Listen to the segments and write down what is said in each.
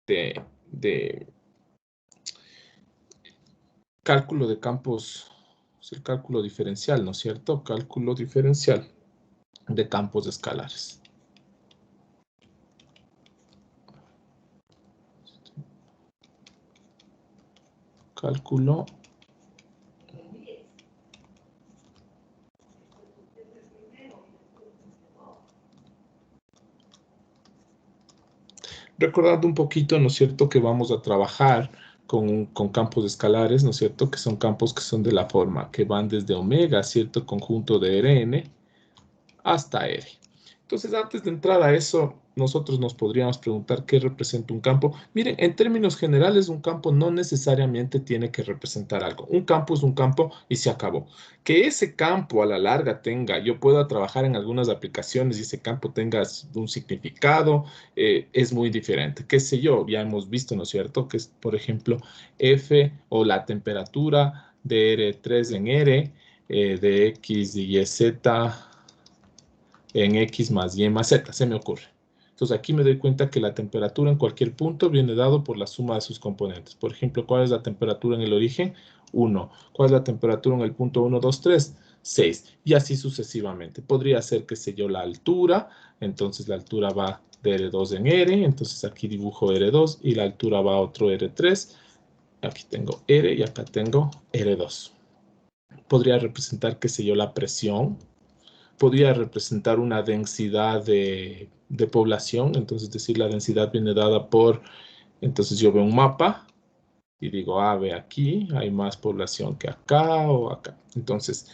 de cálculo de campos, es el cálculo diferencial, ¿no es cierto? Cálculo diferencial de campos escalares. Cálculo recordando un poquito, ¿no es cierto?, que vamos a trabajar con campos escalares, ¿no es cierto?, que son campos que son de la forma, que van desde omega, cierto conjunto de Rn, hasta R. Entonces, antes de entrar a eso, nosotros nos podríamos preguntar qué representa un campo. Miren, en términos generales, un campo no necesariamente tiene que representar algo. Un campo es un campo y se acabó. Que ese campo a la larga tenga, yo pueda trabajar en algunas aplicaciones y ese campo tenga un significado, es muy diferente. Qué sé yo, ya hemos visto, ¿no es cierto?, que es, por ejemplo, F o la temperatura de R3 en R, de X y Z en X más Y más Z, se me ocurre. Entonces aquí me doy cuenta que la temperatura en cualquier punto viene dado por la suma de sus componentes. Por ejemplo, ¿cuál es la temperatura en el origen? 1. ¿Cuál es la temperatura en el punto 1, 2, 3? 6. Y así sucesivamente. Podría ser, qué sé yo, la altura. Entonces la altura va de R2 en R. Entonces aquí dibujo R2 y la altura va a otro R3. Aquí tengo R y acá tengo R2. Podría representar, qué sé yo, la presión. Podría representar una densidad de población, entonces decir la densidad viene dada por, entonces yo veo un mapa y digo, ve aquí, hay más población que acá o acá. Entonces,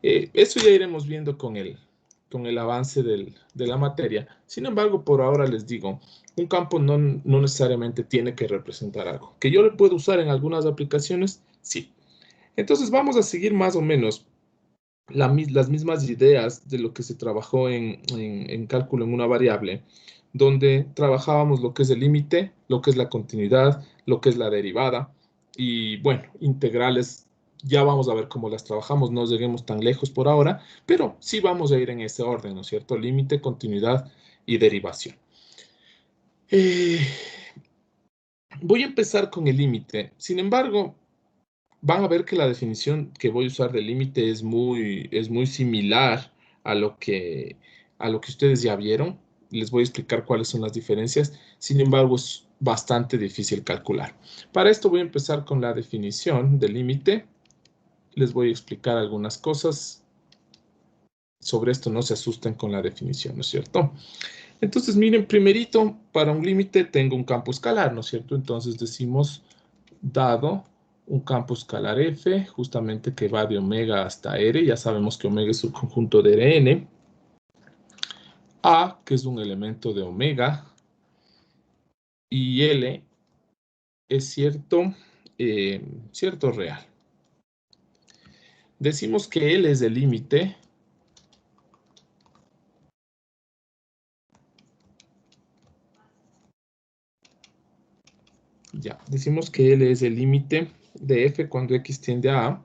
eso ya iremos viendo con el avance de la materia. Sin embargo, por ahora les digo, un campo no necesariamente tiene que representar algo. ¿Que yo le puedo usar en algunas aplicaciones? Sí. Entonces, vamos a seguir más o menos las mismas ideas de lo que se trabajó en cálculo en una variable, donde trabajábamos lo que es el límite, lo que es la continuidad, lo que es la derivada, y bueno, integrales, ya vamos a ver cómo las trabajamos, no lleguemos tan lejos por ahora, pero sí vamos a ir en ese orden, ¿no es cierto? Límite, continuidad y derivación. Voy a empezar con el límite, sin embargo, van a ver que la definición que voy a usar de límite es muy similar a lo que ustedes ya vieron. Les voy a explicar cuáles son las diferencias. Sin embargo, es bastante difícil calcular. Para esto voy a empezar con la definición de límite. Les voy a explicar algunas cosas. Sobre esto no se asusten con la definición, ¿no es cierto? Entonces, miren, primerito, para un límite tengo un campo escalar, ¿no es cierto? Entonces decimos, dado un campo escalar F, justamente que va de omega hasta R, ya sabemos que omega es un conjunto de Rn, A, que es un elemento de omega, y L es cierto real. Decimos que L es el límite decimos que L es el límite de F cuando X tiende a A.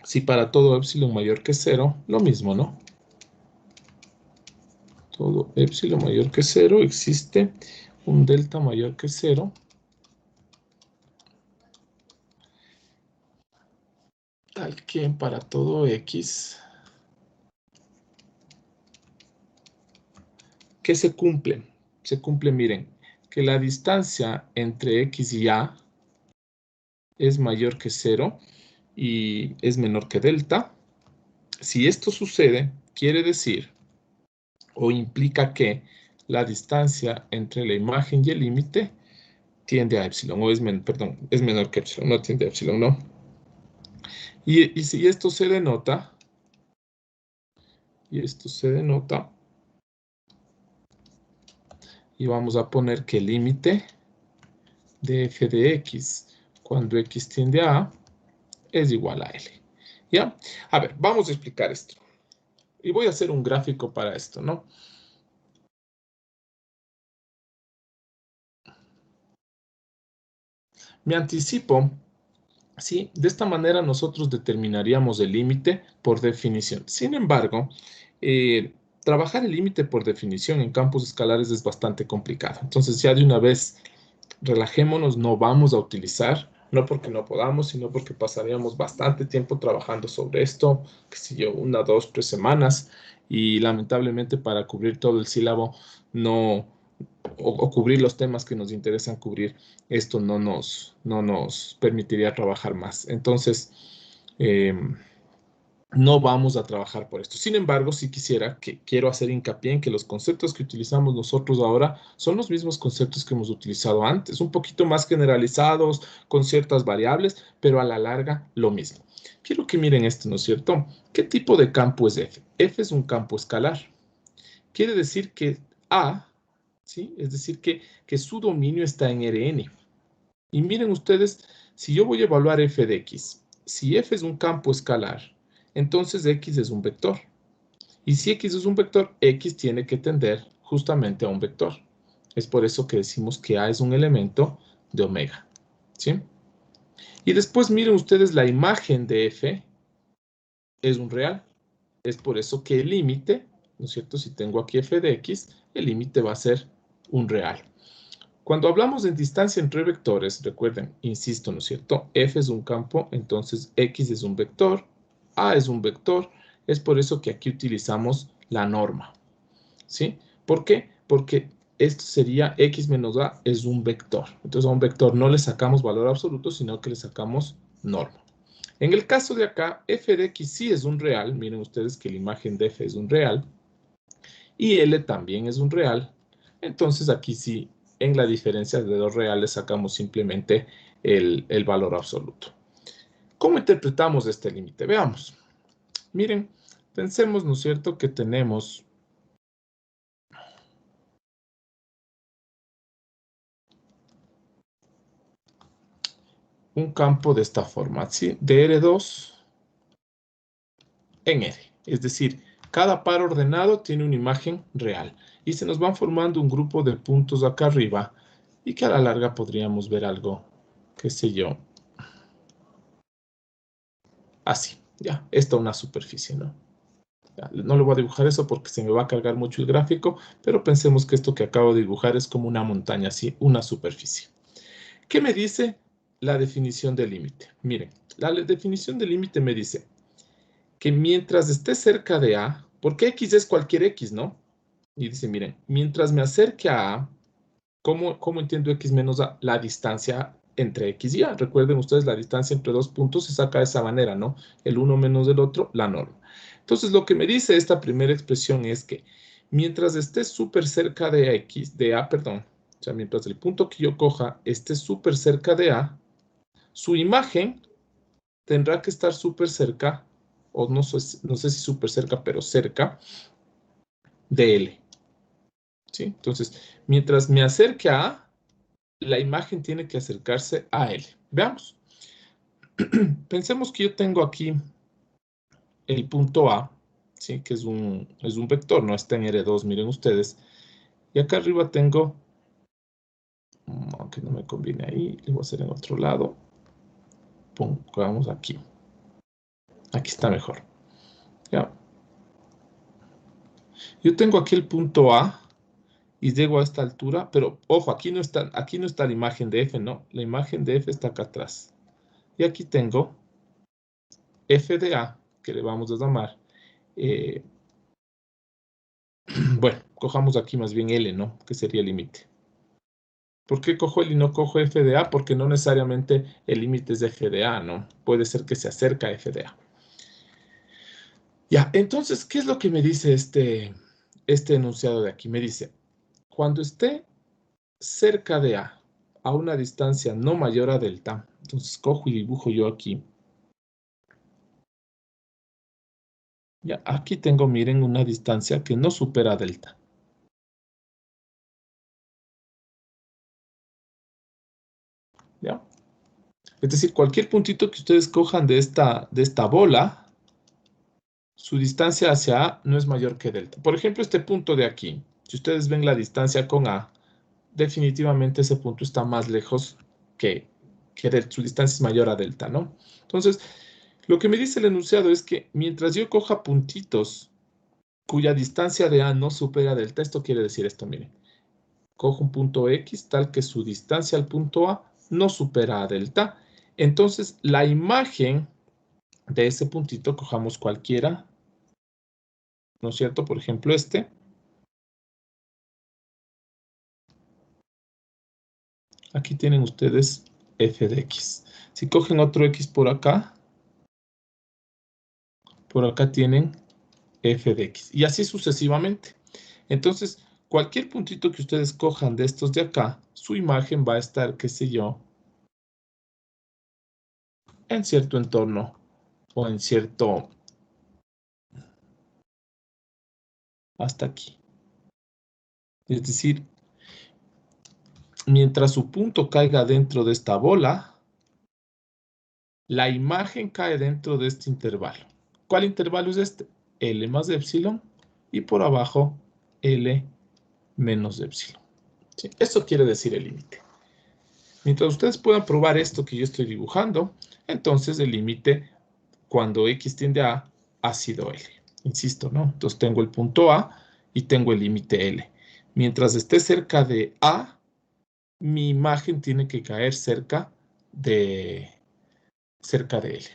Si para todo epsilon mayor que 0, lo mismo, ¿no? Todo epsilon mayor que 0, existe un delta mayor que 0. Tal que para todo X, ¿qué se cumple? Se cumple, miren, que la distancia entre X y A es mayor que 0 y es menor que delta. Si esto sucede, quiere decir o implica que la distancia entre la imagen y el límite tiende a epsilon, o es menor que epsilon, no tiende a epsilon, no. Y si esto se denota, y vamos a poner que el límite de f de x cuando x tiende a A es igual a L. ¿Ya? A ver, vamos a explicar esto. Y voy a hacer un gráfico para esto, ¿no? Me anticipo ¿Sí? De esta manera nosotros determinaríamos el límite por definición. Sin embargo, trabajar el límite por definición en campos escalares es bastante complicado. Entonces ya de una vez relajémonos, no vamos a utilizar, no porque no podamos, sino porque pasaríamos bastante tiempo trabajando sobre esto, qué sé yo, 1, 2, 3 semanas, y lamentablemente para cubrir todo el sílabo no, o cubrir los temas que nos interesan cubrir, esto no nos permitiría trabajar más. Entonces, eh, no vamos a trabajar por esto. Sin embargo, sí quiero hacer hincapié en que los conceptos que utilizamos nosotros ahora son los mismos conceptos que hemos utilizado antes, un poquito más generalizados, con ciertas variables, pero a la larga lo mismo. Quiero que miren esto, ¿no es cierto? ¿Qué tipo de campo es F? F es un campo escalar. Quiere decir que A, ¿sí? Es decir, que su dominio está en Rn. Y miren ustedes, si yo voy a evaluar f de x, si f es un campo escalar, entonces x es un vector. Y si x es un vector, x tiene que tender justamente a un vector. Es por eso que decimos que A es un elemento de omega. ¿Sí? Y después miren ustedes la imagen de f es un real. Es por eso que el límite, ¿no es cierto? Si tengo aquí f de x, el límite va a ser un real. Cuando hablamos de distancia entre vectores, recuerden, insisto, ¿no es cierto? F es un campo, entonces X es un vector, A es un vector, es por eso que aquí utilizamos la norma, ¿sí? ¿Por qué? Porque esto sería X menos A es un vector. Entonces a un vector no le sacamos valor absoluto, sino que le sacamos norma. En el caso de acá, F de X sí es un real, miren ustedes que la imagen de F es un real, y L también es un real, entonces aquí sí, en la diferencia de dos reales sacamos simplemente el valor absoluto. ¿Cómo interpretamos este límite? Veamos. Miren, pensemos, ¿no es cierto?, que tenemos un campo de esta forma, ¿sí? De R2 en R. Es decir, cada par ordenado tiene una imagen real y se nos van formando un grupo de puntos acá arriba y que a la larga podríamos ver algo, qué sé yo, así, ya, esta una superficie, ¿no? Ya, no le voy a dibujar eso porque se me va a cargar mucho el gráfico, pero pensemos que esto que acabo de dibujar es como una montaña, así, una superficie. ¿Qué me dice la definición del límite? Miren, la definición del límite me dice que mientras esté cerca de A, porque X es cualquier X, ¿no? Y dice, miren, mientras me acerque a A, ¿cómo entiendo X menos A? La distancia entre X y A. Recuerden ustedes, la distancia entre dos puntos se saca de esa manera, ¿no? El uno menos el otro, la norma. Entonces, lo que me dice esta primera expresión es que mientras esté súper cerca de X, de A, perdón, o sea, mientras el punto que yo coja esté súper cerca de A, su imagen tendrá que estar súper cerca, o no sé si súper cerca, pero cerca de L. ¿Sí? Entonces, mientras me acerque a A, la imagen tiene que acercarse a L. Veamos. Pensemos que yo tengo aquí el punto A, ¿sí? Que es un vector, no está en R2, miren ustedes. Y acá arriba tengo, aunque no me conviene ahí, le voy a hacer en otro lado. Pongamos aquí. Aquí está mejor. ¿Ya? Yo tengo aquí el punto A y llego a esta altura, pero ojo, aquí no está la imagen de F, ¿no? La imagen de F está acá atrás. Y aquí tengo F de A, que le vamos a llamar. Bueno, cojamos aquí más bien L, ¿no? Que sería el límite. ¿Por qué cojo L y no cojo F de A? Porque no necesariamente el límite es de F de A, ¿no? Puede ser que se acerque a F de A. Ya, entonces, ¿qué es lo que me dice este enunciado de aquí? Me dice, cuando esté cerca de a una distancia no mayor a delta, entonces cojo y dibujo yo aquí. Ya, aquí tengo, miren, una distancia que no supera delta. ¿Ya? Es decir, cualquier puntito que ustedes cojan de esta bola, su distancia hacia A no es mayor que delta. Por ejemplo, este punto de aquí, si ustedes ven la distancia con A, definitivamente ese punto está más lejos que que su distancia es mayor a delta, ¿no? Entonces, lo que me dice el enunciado es que mientras yo coja puntitos cuya distancia de A no supera delta, esto quiere decir esto, miren. Cojo un punto X tal que su distancia al punto A no supera a delta. Entonces, la imagen de ese puntito, cojamos cualquiera, ¿no es cierto? Por ejemplo, este. Aquí tienen ustedes f de x. Si cogen otro x por acá tienen f de x. Y así sucesivamente. Entonces, cualquier puntito que ustedes cojan de estos de acá, su imagen va a estar, qué sé yo, en cierto entorno o en cierto, hasta aquí. Es decir, mientras su punto caiga dentro de esta bola, la imagen cae dentro de este intervalo. ¿Cuál intervalo es este? L más epsilon y por abajo L menos epsilon. ¿Sí? Eso quiere decir el límite. Mientras ustedes puedan probar esto que yo estoy dibujando, entonces el límite cuando x tiende a ha sido L. Insisto, ¿no? Entonces tengo el punto A y tengo el límite L. Mientras esté cerca de A, mi imagen tiene que caer cerca de L.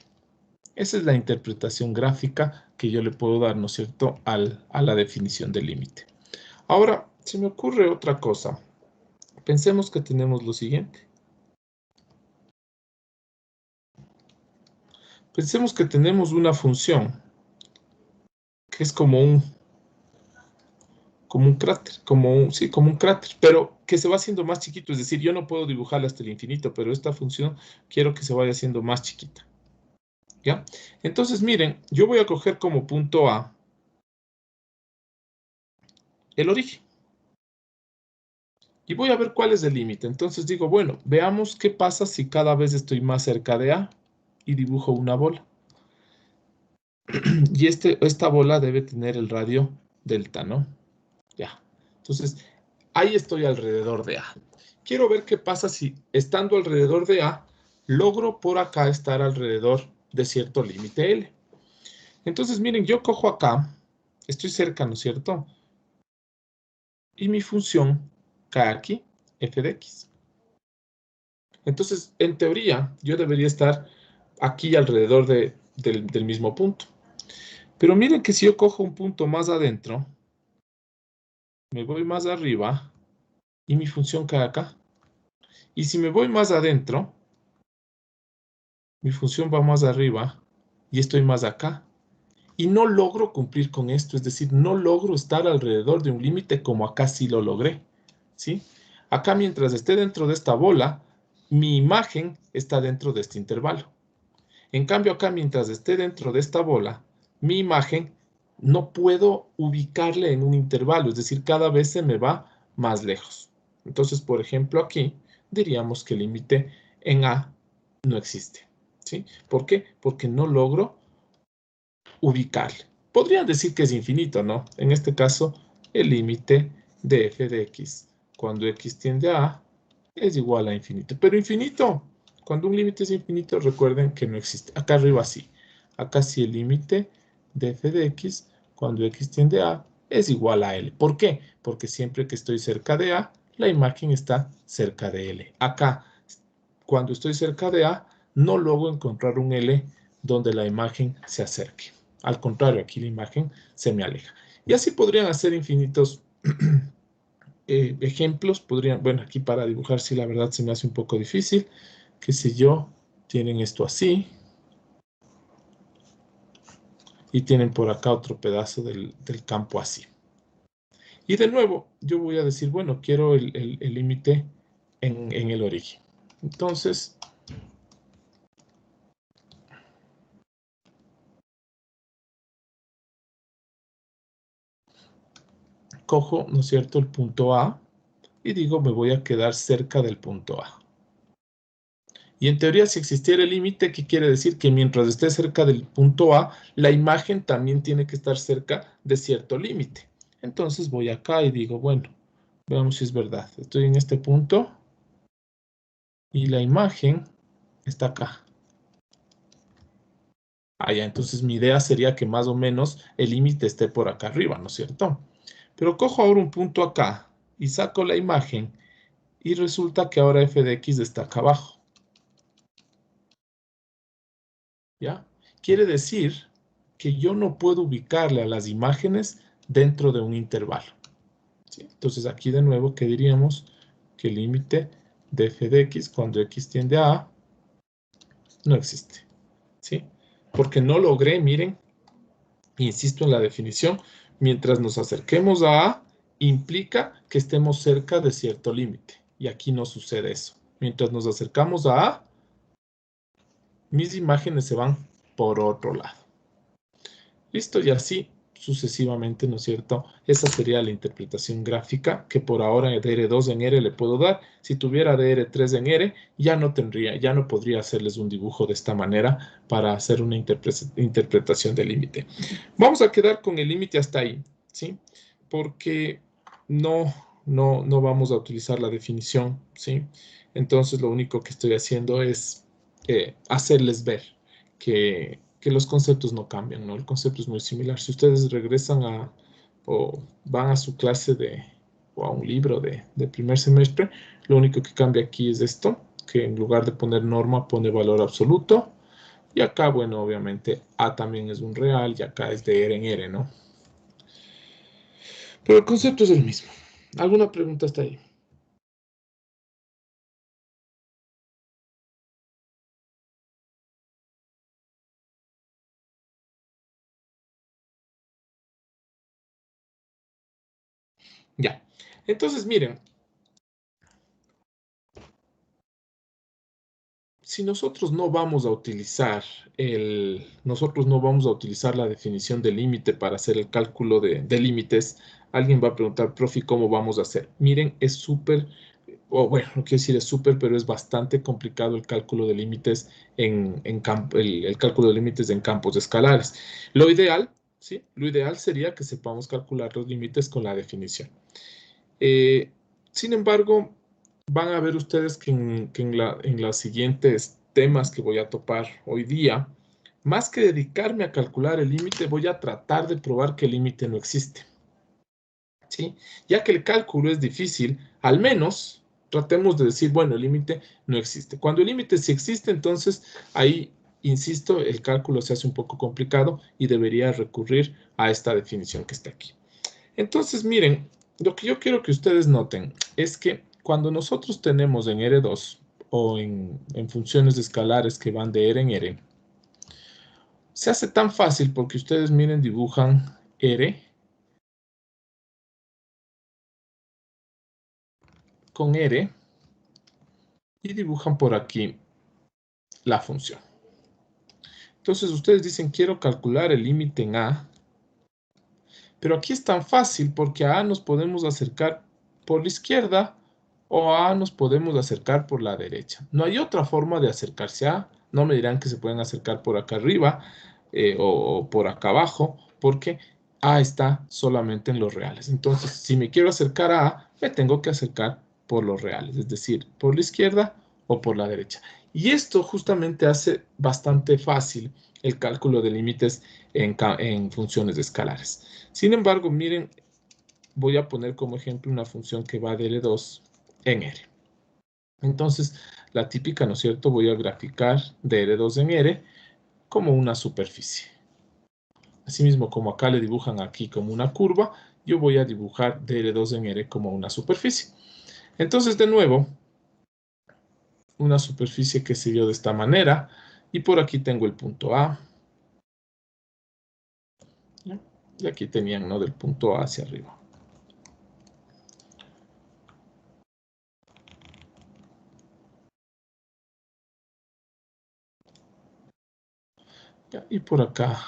Esa es la interpretación gráfica que yo le puedo dar, ¿no es cierto?, a la definición del límite. Ahora, se me ocurre otra cosa. Pensemos que tenemos lo siguiente. Pensemos que tenemos una función que es como un cráter, como un cráter, pero que se va haciendo más chiquito. Es decir, yo no puedo dibujarla hasta el infinito, pero esta función quiero que se vaya haciendo más chiquita. ¿Ya? Entonces, miren, yo voy a coger como punto A el origen. Y voy a ver cuál es el límite. Entonces digo, bueno, veamos qué pasa si cada vez estoy más cerca de A y dibujo una bola. Y esta bola debe tener el radio delta, ¿no? Ya. Entonces, ahí estoy alrededor de A. Quiero ver qué pasa si, estando alrededor de A, logro por acá estar alrededor de cierto límite L. Entonces, miren, yo cojo acá, estoy cerca, ¿no es cierto? Y mi función cae aquí, f de x. Entonces, en teoría, yo debería estar aquí alrededor del mismo punto. Pero miren que si yo cojo un punto más adentro, me voy más arriba y mi función cae acá. Y si me voy más adentro, mi función va más arriba y estoy más acá. Y no logro cumplir con esto, es decir, no logro estar alrededor de un límite como acá sí lo logré, ¿sí? Acá mientras esté dentro de esta bola, mi imagen está dentro de este intervalo. En cambio acá mientras esté dentro de esta bola, mi imagen no puedo ubicarle en un intervalo, es decir, cada vez se me va más lejos. Entonces, por ejemplo, aquí diríamos que el límite en A no existe, ¿sí? ¿Por qué? Porque no logro ubicarle. Podrían decir que es infinito, ¿no? En este caso, el límite de f de x cuando x tiende a A es igual a infinito. Pero infinito, cuando un límite es infinito, recuerden que no existe. Acá arriba sí. Acá sí el límite de f de x cuando x tiende a A es igual a L. ¿Por qué? Porque siempre que estoy cerca de A, la imagen está cerca de L. Acá, cuando estoy cerca de A, no logro encontrar un L donde la imagen se acerque. Al contrario, aquí la imagen se me aleja. Y así podrían hacer infinitos ejemplos. Bueno, aquí para dibujar sí la verdad se me hace un poco difícil. Qué sé yo, tienen esto así. Y tienen por acá otro pedazo del campo así. Y de nuevo, yo voy a decir, bueno, quiero el límite en el origen. Entonces, cojo, ¿no es cierto?, el punto A y digo, me voy a quedar cerca del punto A. Y en teoría, si existiera el límite, ¿qué quiere decir? Que mientras esté cerca del punto A, la imagen también tiene que estar cerca de cierto límite. Entonces voy acá y digo, bueno, veamos si es verdad. Estoy en este punto y la imagen está acá. Ya, entonces mi idea sería que más o menos el límite esté por acá arriba, ¿no es cierto? Pero cojo ahora un punto acá y saco la imagen y resulta que ahora f de x está acá abajo. ¿Ya? Quiere decir que yo no puedo ubicarle a las imágenes dentro de un intervalo. ¿Sí? Entonces aquí de nuevo, ¿qué diríamos? Que el límite de f de x cuando x tiende a A no existe. ¿Sí? Porque no logré, miren, insisto en la definición, mientras nos acerquemos a A, implica que estemos cerca de cierto límite. Y aquí no sucede eso. Mientras nos acercamos a A, mis imágenes se van por otro lado. Listo, y así sucesivamente, ¿no es cierto? Esa sería la interpretación gráfica que por ahora de R2 en R le puedo dar. Si tuviera de R3 en R, ya no podría hacerles un dibujo de esta manera para hacer una interpretación del límite. Vamos a quedar con el límite hasta ahí, ¿sí? Porque no vamos a utilizar la definición, ¿sí? Entonces lo único que estoy haciendo es hacerles ver que los conceptos no cambian, ¿no? El concepto es muy similar. Si ustedes regresan o van a su clase o a un libro de primer semestre, lo único que cambia aquí es esto, que en lugar de poner norma pone valor absoluto. Y acá, bueno, obviamente A también es un real y acá es de R en R, ¿no? Pero el concepto es el mismo. ¿Alguna pregunta hasta ahí? Ya. Entonces, miren, si nosotros no vamos a utilizar la definición de límite para hacer el cálculo de límites, alguien va a preguntar, profe, ¿cómo vamos a hacer? Miren, es súper, o bueno, no quiero decir es súper, pero es bastante complicado el cálculo de límites el cálculo de límites en campos escalares. Lo ideal, ¿sí? Lo ideal sería que sepamos calcular los límites con la definición. Sin embargo, van a ver ustedes que en los siguientes temas que voy a topar hoy día, más que dedicarme a calcular el límite, voy a tratar de probar que el límite no existe. ¿Sí? Ya que el cálculo es difícil, al menos tratemos de decir, bueno, el límite no existe. Cuando el límite sí existe, entonces ahí, insisto, el cálculo se hace un poco complicado y debería recurrir a esta definición que está aquí. Entonces, miren, lo que yo quiero que ustedes noten es que cuando nosotros tenemos en R2 o en funciones escalares que van de R en R, se hace tan fácil porque ustedes, miren, dibujan R con R y dibujan por aquí la función. Entonces, ustedes dicen, quiero calcular el límite en A, pero aquí es tan fácil porque a nos podemos acercar por la izquierda o a nos podemos acercar por la derecha. No hay otra forma de acercarse a A. No me dirán que se pueden acercar por acá arriba o por acá abajo, porque A está solamente en los reales. Entonces, si me quiero acercar a A, me tengo que acercar por los reales, es decir, por la izquierda o por la derecha. Y esto justamente hace bastante fácil el cálculo de límites en funciones escalares. Sin embargo, miren, voy a poner como ejemplo una función que va de R2 en R. Entonces, la típica, ¿no es cierto? Voy a graficar de R2 en R como una superficie. Asimismo, como acá le dibujan aquí como una curva, yo voy a dibujar de R2 en R como una superficie. Entonces, de nuevo, una superficie que se vio de esta manera, y por aquí tengo el punto A. Y aquí tenían, ¿no? Del punto A hacia arriba. Y por acá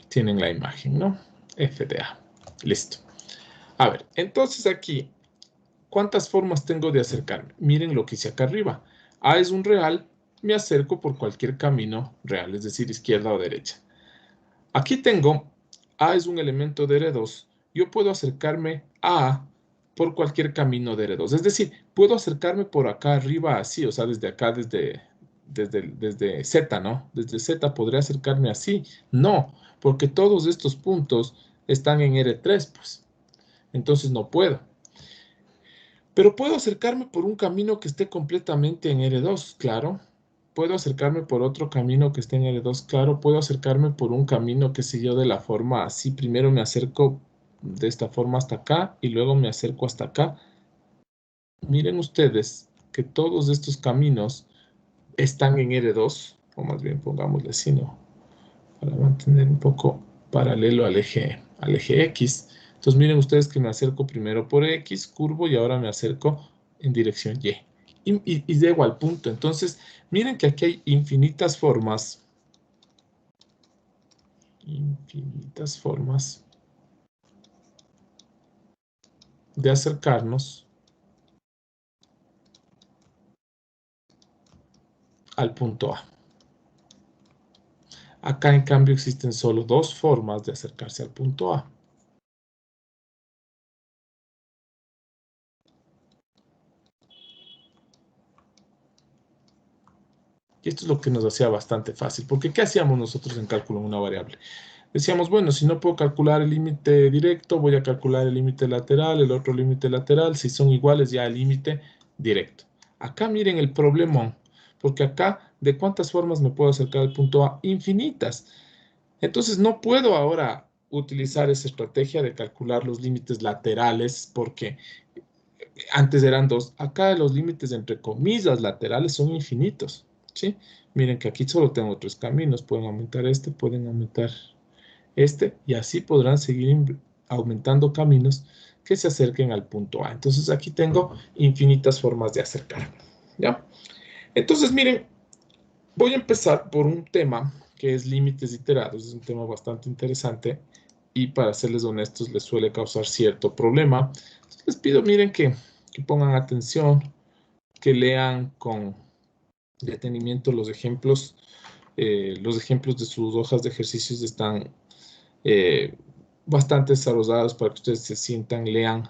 tienen la imagen, ¿no? F de A. Listo. A ver, entonces aquí, ¿cuántas formas tengo de acercarme? Miren lo que hice acá arriba. A es un real, me acerco por cualquier camino real, es decir, izquierda o derecha. Aquí tengo, A es un elemento de R2. Yo puedo acercarme a A por cualquier camino de R2. Es decir, puedo acercarme por acá arriba así, o sea, desde acá, desde desde Z, ¿no? Desde Z podría acercarme así. No, porque todos estos puntos están en R3, pues. Entonces no puedo. Pero puedo acercarme por un camino que esté completamente en R2, claro. Puedo acercarme por otro camino que esté en R2, claro. Puedo acercarme por un camino que sé yo de la forma así. Primero me acerco de esta forma hasta acá y luego me acerco hasta acá. Miren ustedes que todos estos caminos están en R2, o más bien pongámosle así, ¿no? Para mantener un poco paralelo al eje X. Entonces miren ustedes que me acerco primero por X, curvo, y ahora me acerco en dirección Y. Y llego al punto. Entonces, miren que aquí hay infinitas formas de acercarnos al punto A. Acá, en cambio, existen solo dos formas de acercarse al punto A. Y esto es lo que nos hacía bastante fácil, porque ¿qué hacíamos nosotros en cálculo en una variable? Decíamos, bueno, si no puedo calcular el límite directo, voy a calcular el límite lateral, el otro límite lateral. Si son iguales, ya el límite directo. Acá miren el problemón, porque acá, ¿de cuántas formas me puedo acercar al punto A? Infinitas. Entonces, no puedo ahora utilizar esa estrategia de calcular los límites laterales, porque antes eran dos. Acá los límites entre comillas laterales son infinitos, ¿sí? Miren que aquí solo tengo tres caminos. Pueden aumentar este, pueden aumentar este, y así podrán seguir aumentando caminos que se acerquen al punto A. Entonces aquí tengo infinitas formas de acercarme, ¿ya? Entonces miren, voy a empezar por un tema que es límites iterados. Es un tema bastante interesante y, para serles honestos, les suele causar cierto problema. Entonces, les pido, miren, que pongan atención, que lean con detenimiento los ejemplos. Los ejemplos de sus hojas de ejercicios están bastante desarrollados para que ustedes se sientan, lean,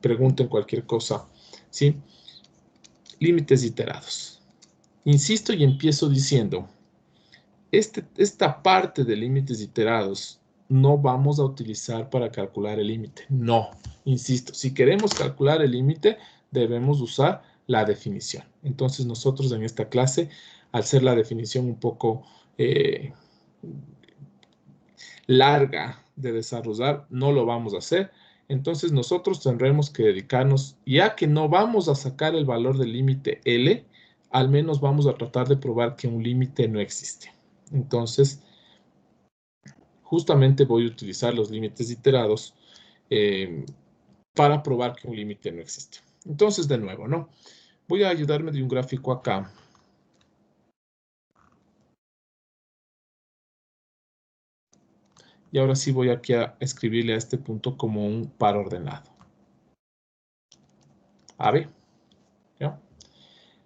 pregunten cualquier cosa, ¿sí? Límites iterados. Insisto y empiezo diciendo, esta parte de límites iterados no vamos a utilizar para calcular el límite. No, insisto, si queremos calcular el límite, debemos usar la definición. Entonces nosotros en esta clase, al ser la definición un poco larga de desarrollar, no lo vamos a hacer. Entonces nosotros tendremos que dedicarnos, ya que no vamos a sacar el valor del límite L, al menos vamos a tratar de probar que un límite no existe. Entonces, justamente voy a utilizar los límites iterados para probar que un límite no existe. Entonces, de nuevo, ¿no? Voy a ayudarme de un gráfico acá. Y ahora sí voy aquí a escribirle a este punto como un par ordenado. A ver, ¿ya?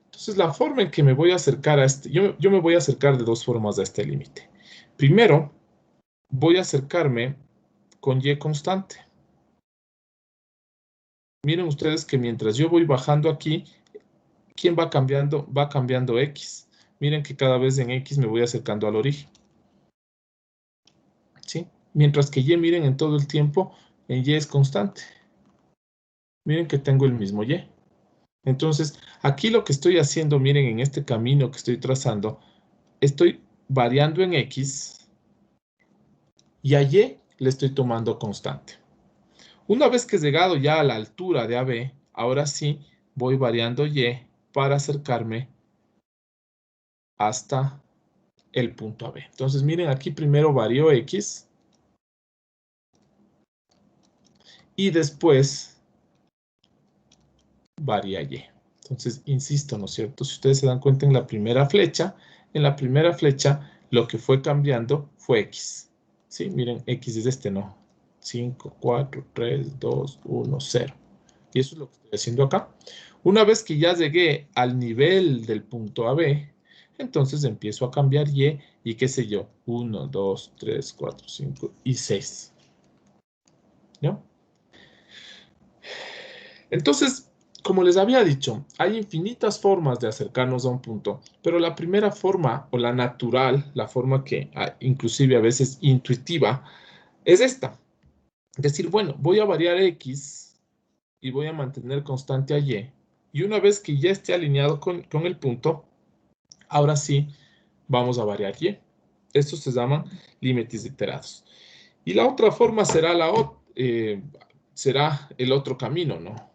Entonces, la forma en que me voy a acercar a este, yo me voy a acercar de dos formas a este límite. Primero, voy a acercarme con y constante. Miren ustedes que mientras yo voy bajando aquí, ¿quién va cambiando? Va cambiando x. Miren que cada vez en x me voy acercando al origen, ¿sí? Mientras que y, miren, en todo el tiempo, en y es constante. Miren que tengo el mismo y. Entonces, aquí lo que estoy haciendo, miren, en este camino que estoy trazando, estoy variando en x y a y le estoy tomando constante. Una vez que he llegado ya a la altura de AB, ahora sí voy variando y para acercarme hasta el punto AB. Entonces, miren, aquí primero varío x y después varía y. Entonces, insisto, ¿no es cierto? Si ustedes se dan cuenta en la primera flecha lo que fue cambiando fue x. ¿Sí? Miren, x es este, ¿no? 5, 4, 3, 2, 1, 0. Y eso es lo que estoy haciendo acá. Una vez que ya llegué al nivel del punto AB, entonces empiezo a cambiar y qué sé yo, 1, 2, 3, 4, 5 y 6. ¿Ya? Entonces, como les había dicho, hay infinitas formas de acercarnos a un punto, pero la primera forma, o la natural, la forma que inclusive a veces intuitiva, es esta. Decir, bueno, voy a variar X y voy a mantener constante a Y. Y una vez que ya esté alineado con el punto, ahora sí vamos a variar Y. Estos se llaman límites iterados. Y la otra forma será, será el otro camino, ¿no?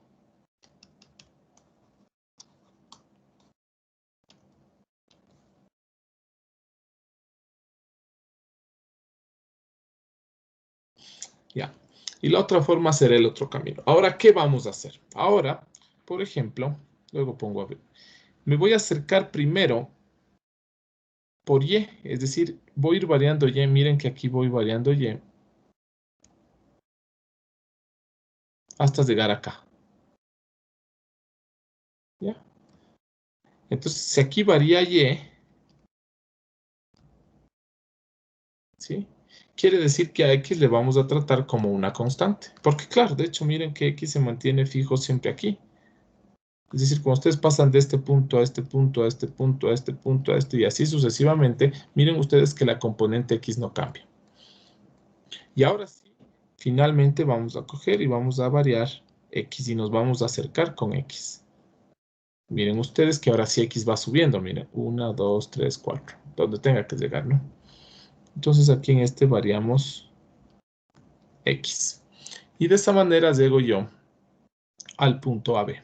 Ya. Y la otra forma será el otro camino. Ahora, ¿qué vamos a hacer? Ahora, por ejemplo, luego pongo a ver. Me voy a acercar primero por Y, es decir, voy a ir variando Y. Miren que aquí voy variando Y hasta llegar acá. ¿Ya? Entonces, si aquí varía Y, ¿sí? Quiere decir que a X le vamos a tratar como una constante. Porque claro, de hecho, miren que X se mantiene fijo siempre aquí. Es decir, cuando ustedes pasan de este punto a este punto, a este punto, a este punto, a este y así sucesivamente, miren ustedes que la componente X no cambia. Y ahora sí, finalmente vamos a coger y vamos a variar X y nos vamos a acercar con X. Miren ustedes que ahora sí X va subiendo, miren, 1, 2, 3, 4, donde tenga que llegar, ¿no? Entonces aquí en este variamos X. Y de esa manera llego yo al punto AB.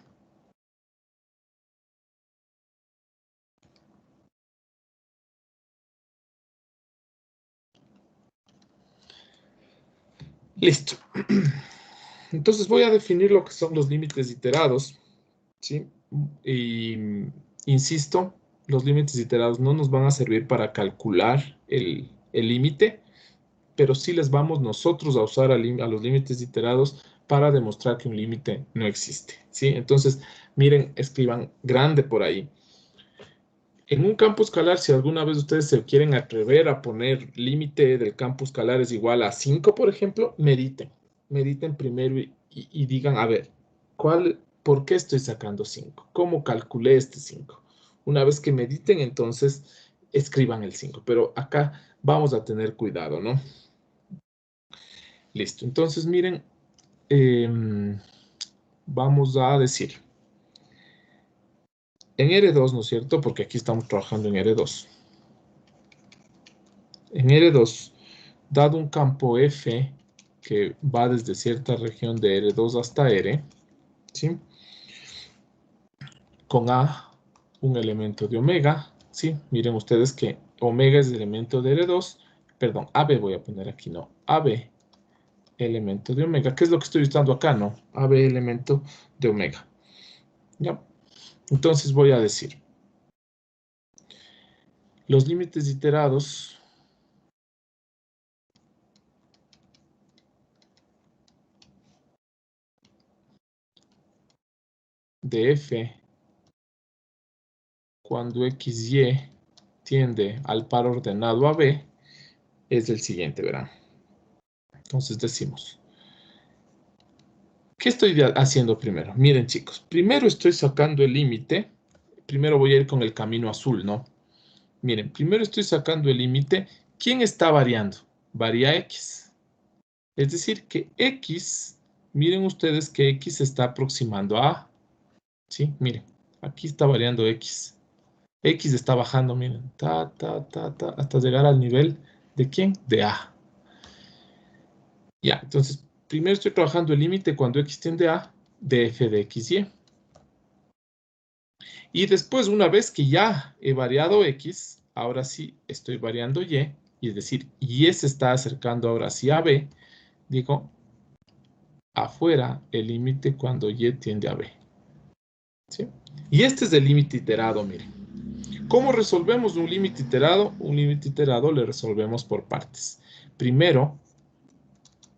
Listo. Entonces voy a definir lo que son los límites iterados, ¿sí? Y insisto, los límites iterados no nos van a servir para calcular el límite, pero sí les vamos nosotros a usar a los límites iterados para demostrar que un límite no existe, ¿sí? Entonces, miren, escriban grande por ahí. En un campo escalar, si alguna vez ustedes se quieren atrever a poner límite del campo escalar es igual a 5, por ejemplo, mediten. Mediten primero y digan, a ver, ¿por qué estoy sacando 5? ¿Cómo calculé este 5? Una vez que mediten, entonces escriban el 5. Pero acá vamos a tener cuidado, ¿no? Listo. Entonces, miren, vamos a decir, en R2, ¿no es cierto? Porque aquí estamos trabajando en R2. En R2, dado un campo F que va desde cierta región de R2 hasta R, ¿sí? Con A, un elemento de omega, ¿sí? Miren ustedes que omega es el elemento de R2, perdón, AB voy a poner aquí, no, AB, elemento de omega. ¿Qué es lo que estoy usando acá? No, AB, elemento de omega. ¿Ya? Entonces voy a decir, los límites iterados de F cuando XY tiende al par ordenado AB es el siguiente, verán. Entonces decimos, ¿qué estoy haciendo primero? Miren chicos, primero estoy sacando el límite, primero voy a ir con el camino azul, ¿no? Miren, primero estoy sacando el límite, ¿quién está variando? Varía X. Es decir, que X, miren ustedes que X se está aproximando a A, ¿sí? Miren, aquí está variando X. X está bajando, miren, hasta llegar al nivel de ¿quién? De A. Ya, entonces, primero estoy trabajando el límite cuando X tiende a de f de XY. Y después, una vez que ya he variado X, ahora sí estoy variando Y, y es decir, Y se está acercando ahora sí a B, digo, afuera el límite cuando Y tiende a B. ¿Sí? Y este es el límite iterado, miren. ¿Cómo resolvemos un límite iterado? Un límite iterado le resolvemos por partes. Primero,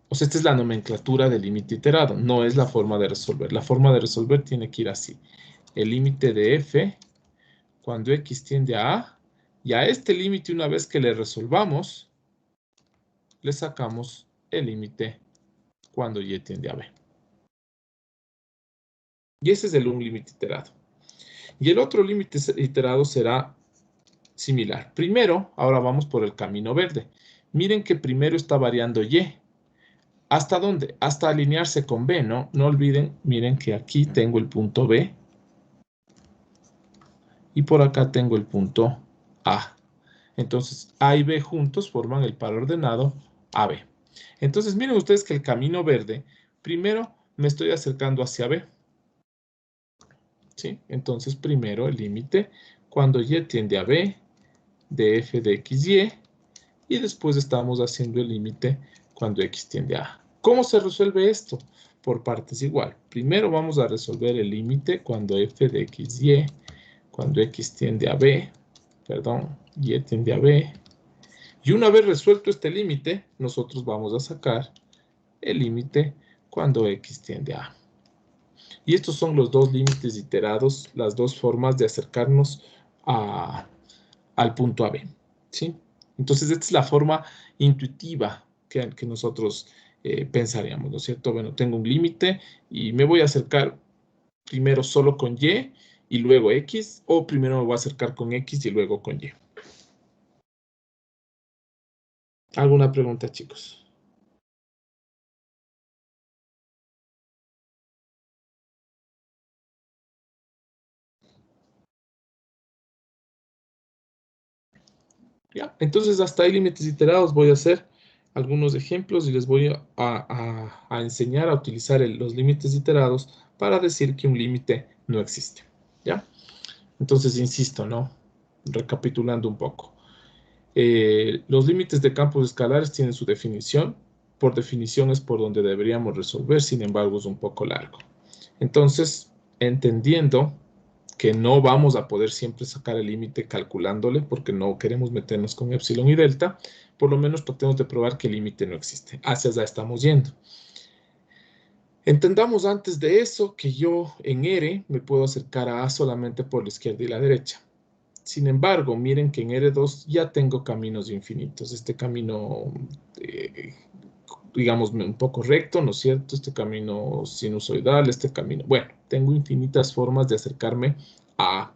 o sea, esta es la nomenclatura del límite iterado, no es la forma de resolver. La forma de resolver tiene que ir así. El límite de f cuando x tiende a, y a este límite una vez que le resolvamos, le sacamos el límite cuando y tiende a b. Y ese es el un límite iterado. Y el otro límite iterado será similar. Primero, ahora vamos por el camino verde. Miren que primero está variando y. ¿Hasta dónde? Hasta alinearse con B, ¿no? No olviden, miren que aquí tengo el punto B. Y por acá tengo el punto A. Entonces, A y B juntos forman el par ordenado AB. Entonces, miren ustedes que el camino verde, primero me estoy acercando hacia B. ¿Sí? Entonces, primero el límite cuando y tiende a B de f de xy. Y después estamos haciendo el límite cuando x tiende a A. ¿Cómo se resuelve esto? Por partes igual. Primero vamos a resolver el límite cuando f de xy, cuando x tiende a B, perdón, y tiende a B. Y una vez resuelto este límite, nosotros vamos a sacar el límite cuando x tiende a A. Y estos son los dos límites iterados, las dos formas de acercarnos al punto AB. ¿Sí? Entonces, esta es la forma intuitiva que nosotros pensaríamos, ¿no es cierto? Bueno, tengo un límite y me voy a acercar primero solo con y luego x, o primero me voy a acercar con x y luego con y. ¿Alguna pregunta, chicos? ¿Ya? Entonces, hasta ahí límites iterados. Voy a hacer algunos ejemplos y les voy a enseñar a utilizar los límites iterados para decir que un límite no existe. ¿Ya? Entonces, insisto, ¿no? Recapitulando un poco. Los límites de campos escalares tienen su definición. Por definición es por donde deberíamos resolver, sin embargo, es un poco largo. Entonces, entendiendo que no vamos a poder siempre sacar el límite calculándole porque no queremos meternos con epsilon y delta, por lo menos tratemos de probar que el límite no existe. Hacia allá estamos yendo. Entendamos antes de eso que yo en R me puedo acercar a A solamente por la izquierda y la derecha. Sin embargo, miren que en R2 ya tengo caminos infinitos. Este camino, digamos, un poco recto, ¿no es cierto? Este camino sinusoidal, este camino. Bueno, tengo infinitas formas de acercarme a A.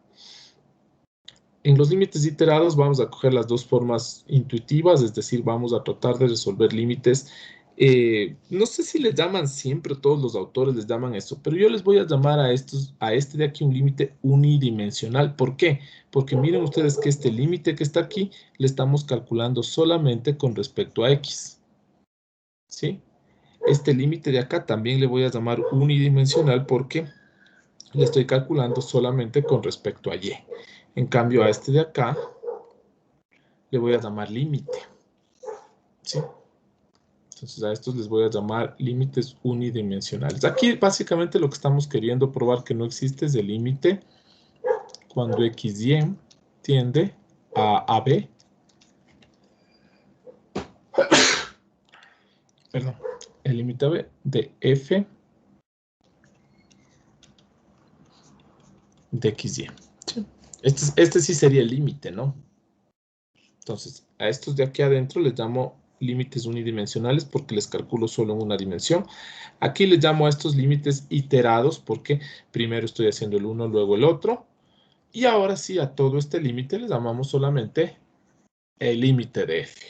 En los límites iterados vamos a coger las dos formas intuitivas, es decir, vamos a tratar de resolver límites. No sé si les llaman siempre, todos los autores les llaman eso, pero yo les voy a llamar a este de aquí un límite unidimensional. ¿Por qué? Porque miren ustedes que este límite que está aquí le estamos calculando solamente con respecto a x. ¿Sí? Este límite de acá también le voy a llamar unidimensional porque le estoy calculando solamente con respecto a y. En cambio, a este de acá le voy a llamar límite. ¿Sí? Entonces a estos les voy a llamar límites unidimensionales. Aquí básicamente lo que estamos queriendo probar que no existe es el límite cuando xy tiende a AB. Perdón. El límite AB de f de xy. ¿Sí? Este sí sería el límite, ¿no? Entonces, a estos de aquí adentro les llamo límites unidimensionales porque les calculo solo en una dimensión. Aquí les llamo a estos límites iterados porque primero estoy haciendo el uno, luego el otro. Y ahora sí, a todo este límite le llamamos solamente el límite de f.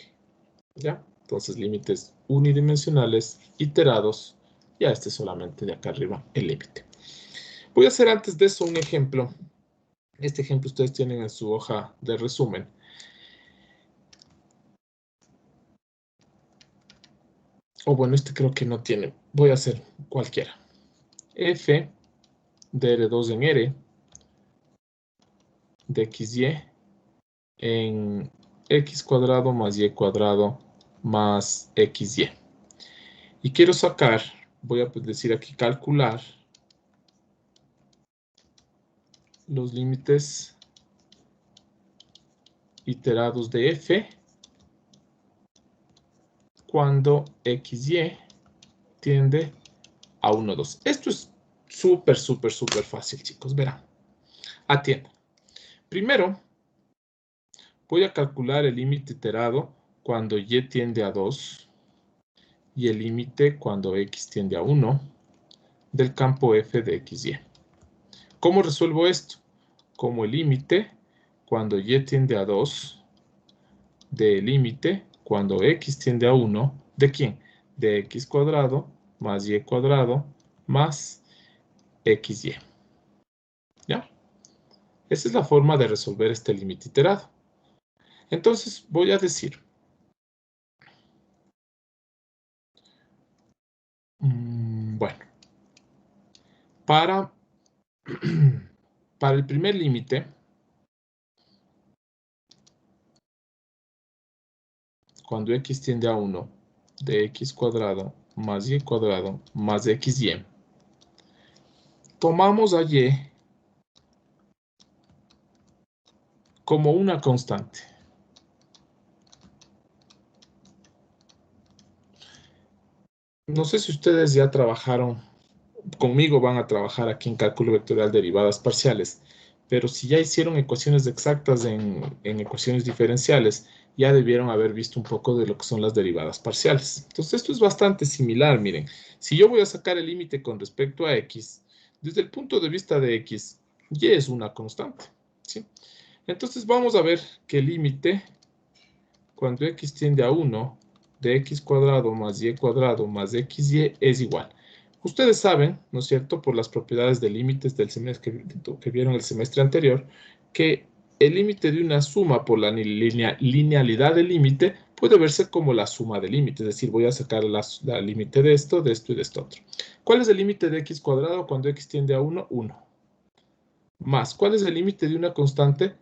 ¿Ya? Entonces, límites unidimensionales iterados y a este solamente de acá arriba el límite. Voy a hacer antes de eso un ejemplo. Este ejemplo ustedes tienen en su hoja de resumen. O bueno, este creo que no tiene. Voy a hacer cualquiera. F de R2 en R de XY en X cuadrado más Y cuadrado más XY. Y quiero sacar, voy a decir aquí calcular los límites iterados de F cuando XY tiende a 1, 2. Esto es súper fácil, chicos. Verán. Atiendan. Primero, voy a calcular el límite iterado cuando Y tiende a 2 y el límite cuando X tiende a 1 del campo F de XY. ¿Cómo resuelvo esto? Como el límite cuando y tiende a 2 del límite cuando x tiende a 1, ¿de quién? De x cuadrado más y cuadrado más xy. ¿Ya? Esa es la forma de resolver este límite iterado. Entonces voy a decir, bueno, para el primer límite, cuando x tiende a 1, de x cuadrado más y cuadrado más xy, tomamos a y como una constante. No sé si ustedes ya trabajaron, conmigo van a trabajar aquí en cálculo vectorial derivadas parciales, pero si ya hicieron ecuaciones exactas en ecuaciones diferenciales, ya debieron haber visto un poco de lo que son las derivadas parciales. Entonces esto es bastante similar, miren. Si yo voy a sacar el límite con respecto a x, desde el punto de vista de x, y es una constante, ¿sí? Entonces vamos a ver que el límite, cuando x tiende a 1, de x cuadrado más y cuadrado más xy es igual. Ustedes saben, ¿no es cierto?, por las propiedades de límites del semestre que vieron el semestre anterior, que el límite de una suma por la linealidad del límite puede verse como la suma de límites, es decir, voy a sacar la límite de esto y de esto otro. ¿Cuál es el límite de x cuadrado cuando x tiende a 1? 1. Más, ¿cuál es el límite de una constante?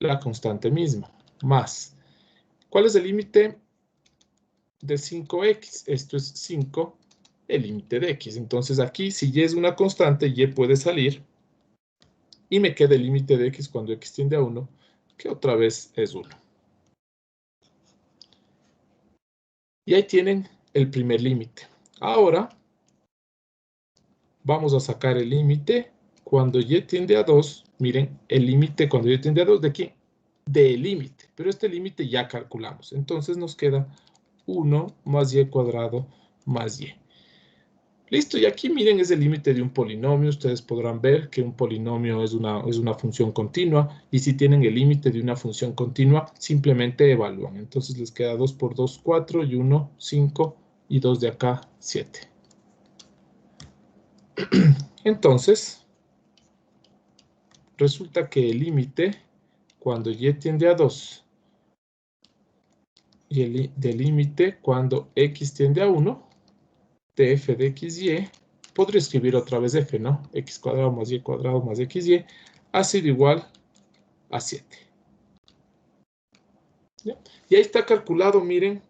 La constante misma. Más, ¿cuál es el límite de 5x? Esto es 5, el límite de x. Entonces aquí, si y es una constante, y puede salir. Y me queda el límite de x cuando x tiende a 1, que otra vez es 1. Y ahí tienen el primer límite. Ahora, vamos a sacar el límite cuando y tiende a 2. Miren, el límite cuando y tiende a 2, ¿de qué? Del límite. Pero este límite ya calculamos. Entonces nos queda 1 más y cuadrado más y. Listo, y aquí miren es el límite de un polinomio. Ustedes podrán ver que un polinomio es una función continua, y si tienen el límite de una función continua, simplemente evalúan. Entonces les queda 2 por 2, 4, y 1, 5, y 2 de acá, 7. Entonces, resulta que el límite, cuando y tiende a 2, y el del límite cuando x tiende a 1, de f de xy, podría escribir otra vez f, ¿no? X cuadrado más y cuadrado más xy ha sido igual a 7. ¿Ya? Y ahí está calculado, miren,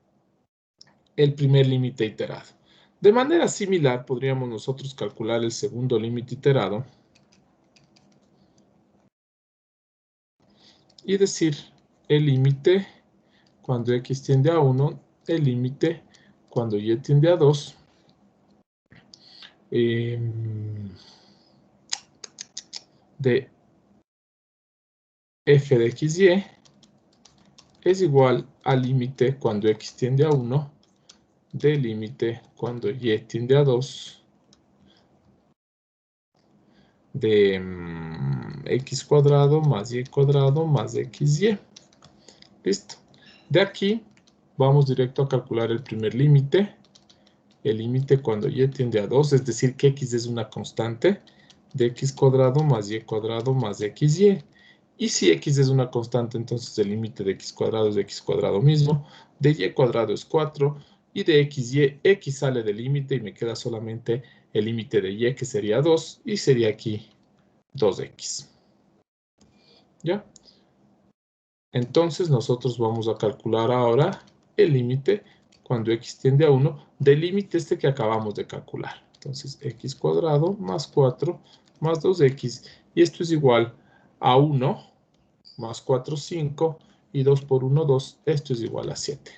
el primer límite iterado. De manera similar, podríamos nosotros calcular el segundo límite iterado y decir el límite cuando x tiende a 1, el límite cuando y tiende a 2, de f de xy es igual al límite cuando x tiende a 1 del límite cuando y tiende a 2 de x cuadrado más y cuadrado más xy. Listo. De aquí vamos directo a calcular el primer límite. El límite cuando y tiende a 2, es decir, que x es una constante, de x cuadrado más y cuadrado más xy. Y si x es una constante, entonces el límite de x cuadrado es de x cuadrado mismo, de y cuadrado es 4, y de xy, x sale del límite y me queda solamente el límite de y, que sería 2, y sería aquí 2x. ¿Ya? Entonces nosotros vamos a calcular ahora el límite cuando x tiende a 1 del límite este que acabamos de calcular. Entonces x cuadrado más 4 más 2x, y esto es igual a 1 más 4, 5, y 2 por 1, 2. Esto es igual a 7.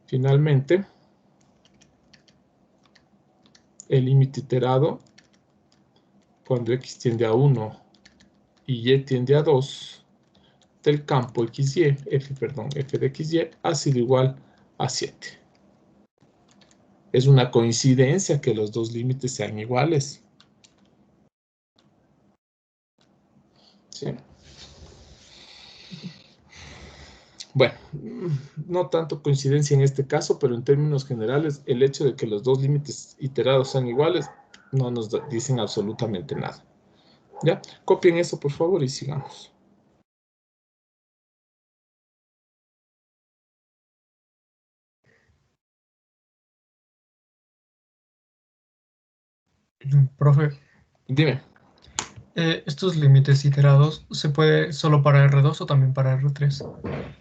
Finalmente, el límite iterado cuando x tiende a 1 y y tiende a 2 del campo xy, f de xy ha sido igual a 7. Es una coincidencia que los dos límites sean iguales. ¿Sí? Bueno, no tanto coincidencia en este caso, pero en términos generales, el hecho de que los dos límites iterados sean iguales no nos dicen absolutamente nada. ¿Ya? Copien eso, por favor, y sigamos. Profe, Dime. ¿estos límites iterados se puede solo para R2 o también para R3?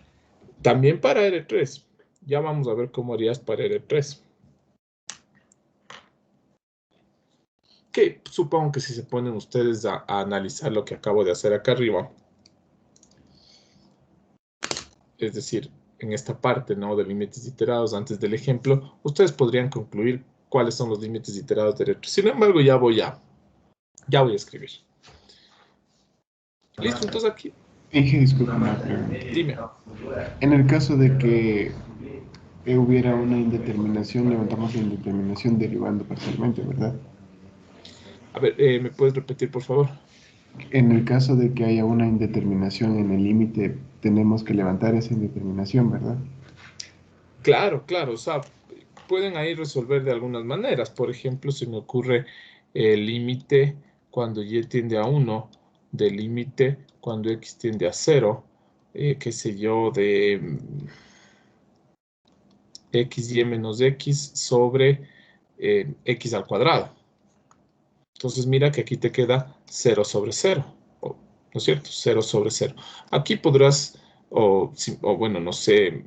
También para R3. Ya vamos a ver cómo harías para R3. Que supongo que si se ponen ustedes a analizar lo que acabo de hacer acá arriba, es decir, en esta parte, ¿no?, de límites iterados antes del ejemplo, ustedes podrían concluir cuáles son los límites iterados de R3. Sin embargo, ya voy a escribir. Listo, entonces aquí, Inge, disculpa una pregunta. dime. En el caso de que hubiera una indeterminación, levantamos la indeterminación derivando parcialmente, ¿verdad? A ver, ¿me puedes repetir, por favor? En el caso de que haya una indeterminación en el límite, tenemos que levantar esa indeterminación, ¿verdad? Claro, claro, o sea, pueden ahí resolver de algunas maneras. Por ejemplo, se me ocurre el límite cuando y tiende a 1, del límite cuando x tiende a 0, qué sé yo, de xy menos x sobre x al cuadrado. Entonces mira que aquí te queda 0 sobre 0, ¿no es cierto? 0 sobre 0. Aquí podrás, o bueno, no sé,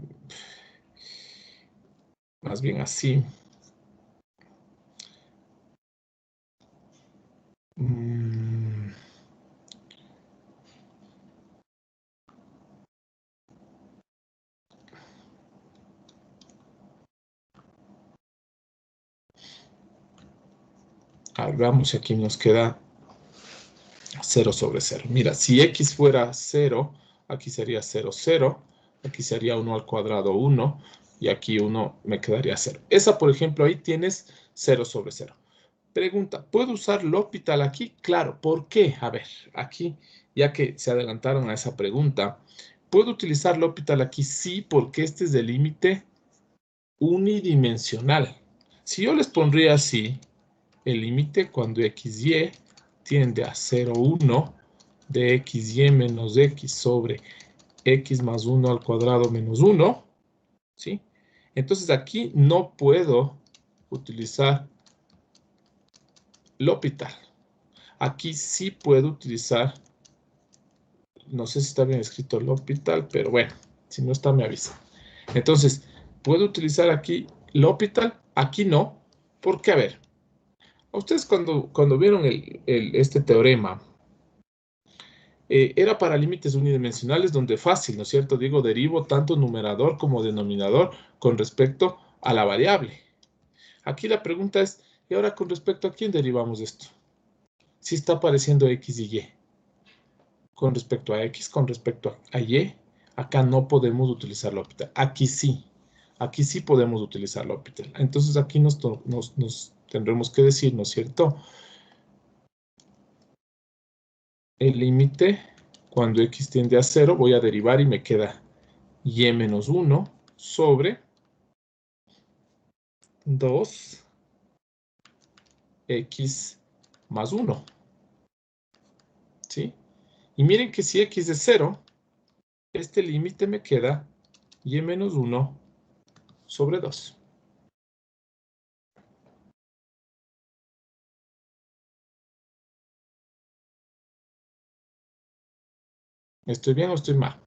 más bien así. Mm, a ver, veamos si aquí nos queda 0 sobre 0. Mira, si x fuera 0, aquí sería 0, 0. Aquí sería 1 al cuadrado 1. Y aquí 1 me quedaría 0. Esa, por ejemplo, ahí tienes 0 sobre 0. Pregunta, ¿puedo usar L'Hopital aquí? Claro, ¿por qué? A ver, aquí, ya que se adelantaron a esa pregunta, ¿puedo utilizar L'Hopital aquí? Sí, porque este es el límite unidimensional. Si yo les pondría así, el límite cuando xy tiende a 0, 1 de xy menos x sobre x más 1 al cuadrado menos 1, ¿sí? Entonces aquí no puedo utilizar L'Hopital. Aquí sí puedo utilizar, no sé si está bien escrito L'Hopital, pero bueno, si no está me avisa. Entonces, ¿puedo utilizar aquí L'Hopital? Aquí no, porque a ver, a ustedes cuando vieron este teorema, era para límites unidimensionales donde fácil, ¿no es cierto? Digo, derivo tanto numerador como denominador con respecto a la variable. Aquí la pregunta es, ¿y ahora con respecto a quién derivamos esto? Si está apareciendo x y y. Con respecto a x, con respecto a y, acá no podemos utilizar L'Hopital. Aquí sí podemos utilizar L'Hopital. Entonces aquí nos tendremos que decir, ¿no es cierto? El límite, cuando x tiende a 0, voy a derivar y me queda y menos 1 sobre 2x más 1. ¿Sí? Y miren que si x es 0, este límite me queda y menos 1 sobre 2. ¿Estoy bien o estoy mal?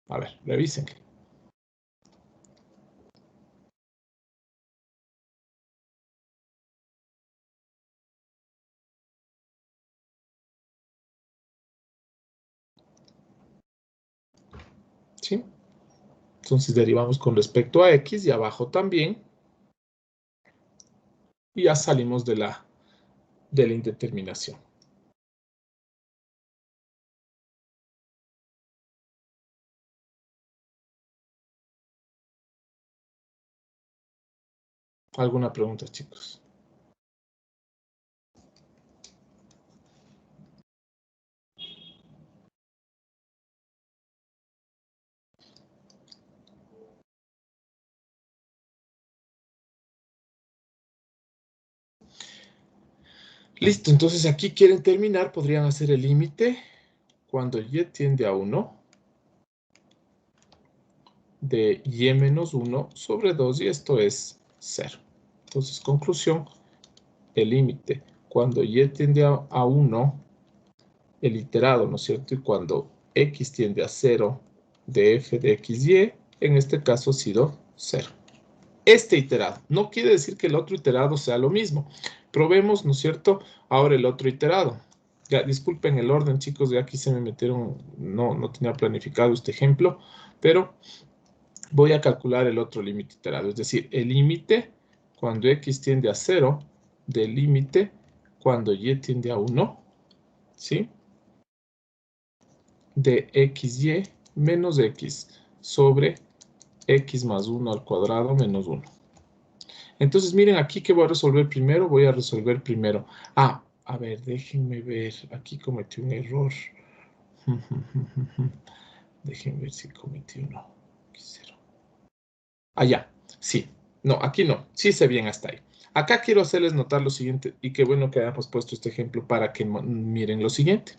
A ver, revisen. ¿Sí? Entonces derivamos con respecto a x y abajo también. Y ya salimos de la indeterminación. ¿Alguna pregunta, chicos? Listo, entonces aquí quieren terminar, podrían hacer el límite cuando y tiende a 1 de y menos 1 sobre 2 y esto es 0. Entonces, conclusión, el límite cuando y tiende a 1, el iterado, ¿no es cierto? Y cuando x tiende a 0 de f de xy, en este caso ha sido 0. Este iterado. No quiere decir que el otro iterado sea lo mismo. Probemos, ¿no es cierto? Ahora el otro iterado. Ya, disculpen el orden, chicos, ya aquí se me metieron, no tenía planificado este ejemplo, pero voy a calcular el otro límite iterado, es decir, el límite cuando x tiende a 0 del límite cuando y tiende a 1, ¿sí? De xy menos x sobre x más 1 al cuadrado menos 1. Entonces, miren aquí que voy a resolver primero. Voy a resolver primero. Ah, a ver, déjenme ver. Aquí cometí un error. Déjenme ver si cometí uno. Ah, ya. Sí. No, aquí no. Sí hice bien hasta ahí. Acá quiero hacerles notar lo siguiente. Y qué bueno que hayamos puesto este ejemplo para que miren lo siguiente.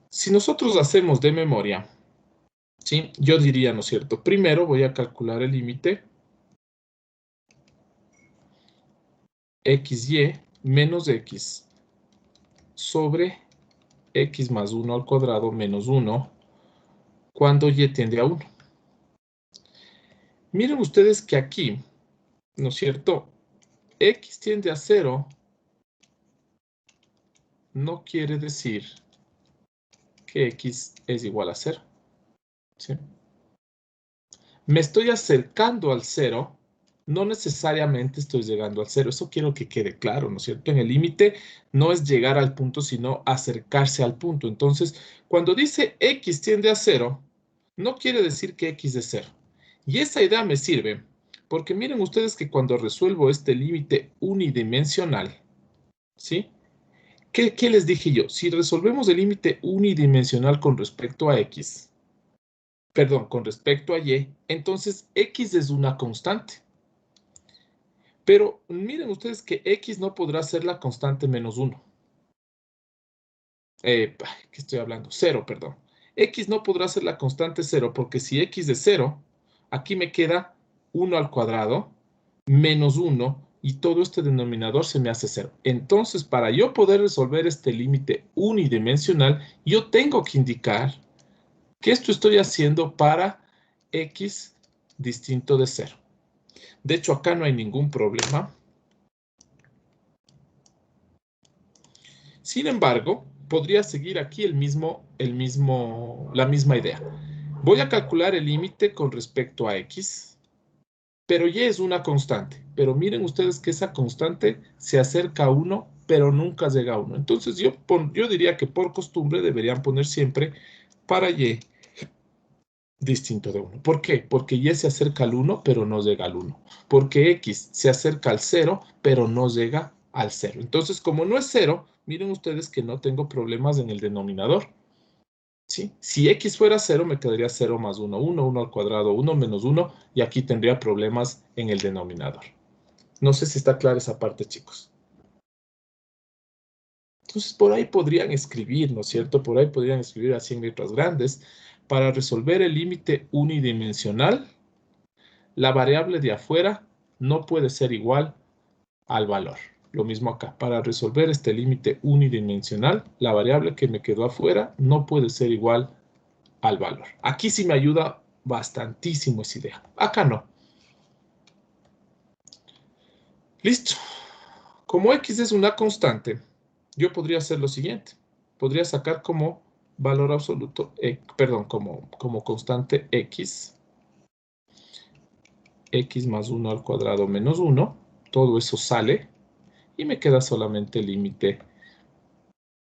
Si nosotros hacemos de memoria, ¿sí? Yo diría, ¿no es cierto? Primero voy a calcular el límite xy menos x sobre x más 1 al cuadrado menos 1 cuando y tiende a 1. Miren ustedes que aquí, ¿no es cierto? X tiende a 0 no quiere decir que x es igual a 0. ¿Sí? Me estoy acercando al 0, no necesariamente estoy llegando al 0. Eso quiero que quede claro, ¿no es cierto? En el límite no es llegar al punto, sino acercarse al punto. Entonces, cuando dice x tiende a 0, no quiere decir que x es 0. Y esa idea me sirve porque miren ustedes que cuando resuelvo este límite unidimensional, ¿sí? ¿Qué les dije yo? Si resolvemos el límite unidimensional con respecto a x, perdón, con respecto a y, entonces x es una constante. Pero miren ustedes que x no podrá ser la constante menos 1. ¿Qué estoy hablando? 0, perdón. X no podrá ser la constante 0 porque si x es 0, aquí me queda 1 al cuadrado menos 1 y todo este denominador se me hace 0. Entonces, para yo poder resolver este límite unidimensional, yo tengo que indicar que esto estoy haciendo para x distinto de 0. De hecho, acá no hay ningún problema. Sin embargo, podría seguir aquí la misma idea. Voy a calcular el límite con respecto a x, pero y es una constante. Pero miren ustedes que esa constante se acerca a 1, pero nunca llega a 1. Entonces yo diría que por costumbre deberían poner siempre para y distinto de 1. ¿Por qué? Porque y se acerca al 1, pero no llega al 1. Porque x se acerca al 0, pero no llega al 0. Entonces, como no es 0, miren ustedes que no tengo problemas en el denominador. ¿Sí? Si x fuera 0, me quedaría 0 más 1, 1, 1 al cuadrado, 1 menos 1, y aquí tendría problemas en el denominador. No sé si está clara esa parte, chicos. Entonces, por ahí podrían escribir, ¿no es cierto? Por ahí podrían escribir así en letras grandes. Para resolver el límite unidimensional, la variable de afuera no puede ser igual al valor. Lo mismo acá. Para resolver este límite unidimensional, la variable que me quedó afuera no puede ser igual al valor. Aquí sí me ayuda bastantísimo esa idea. Acá no. Listo. Como x es una constante, yo podría hacer lo siguiente. Podría sacar como valor absoluto, como constante x más 1 al cuadrado menos 1. Todo eso sale y me queda solamente el límite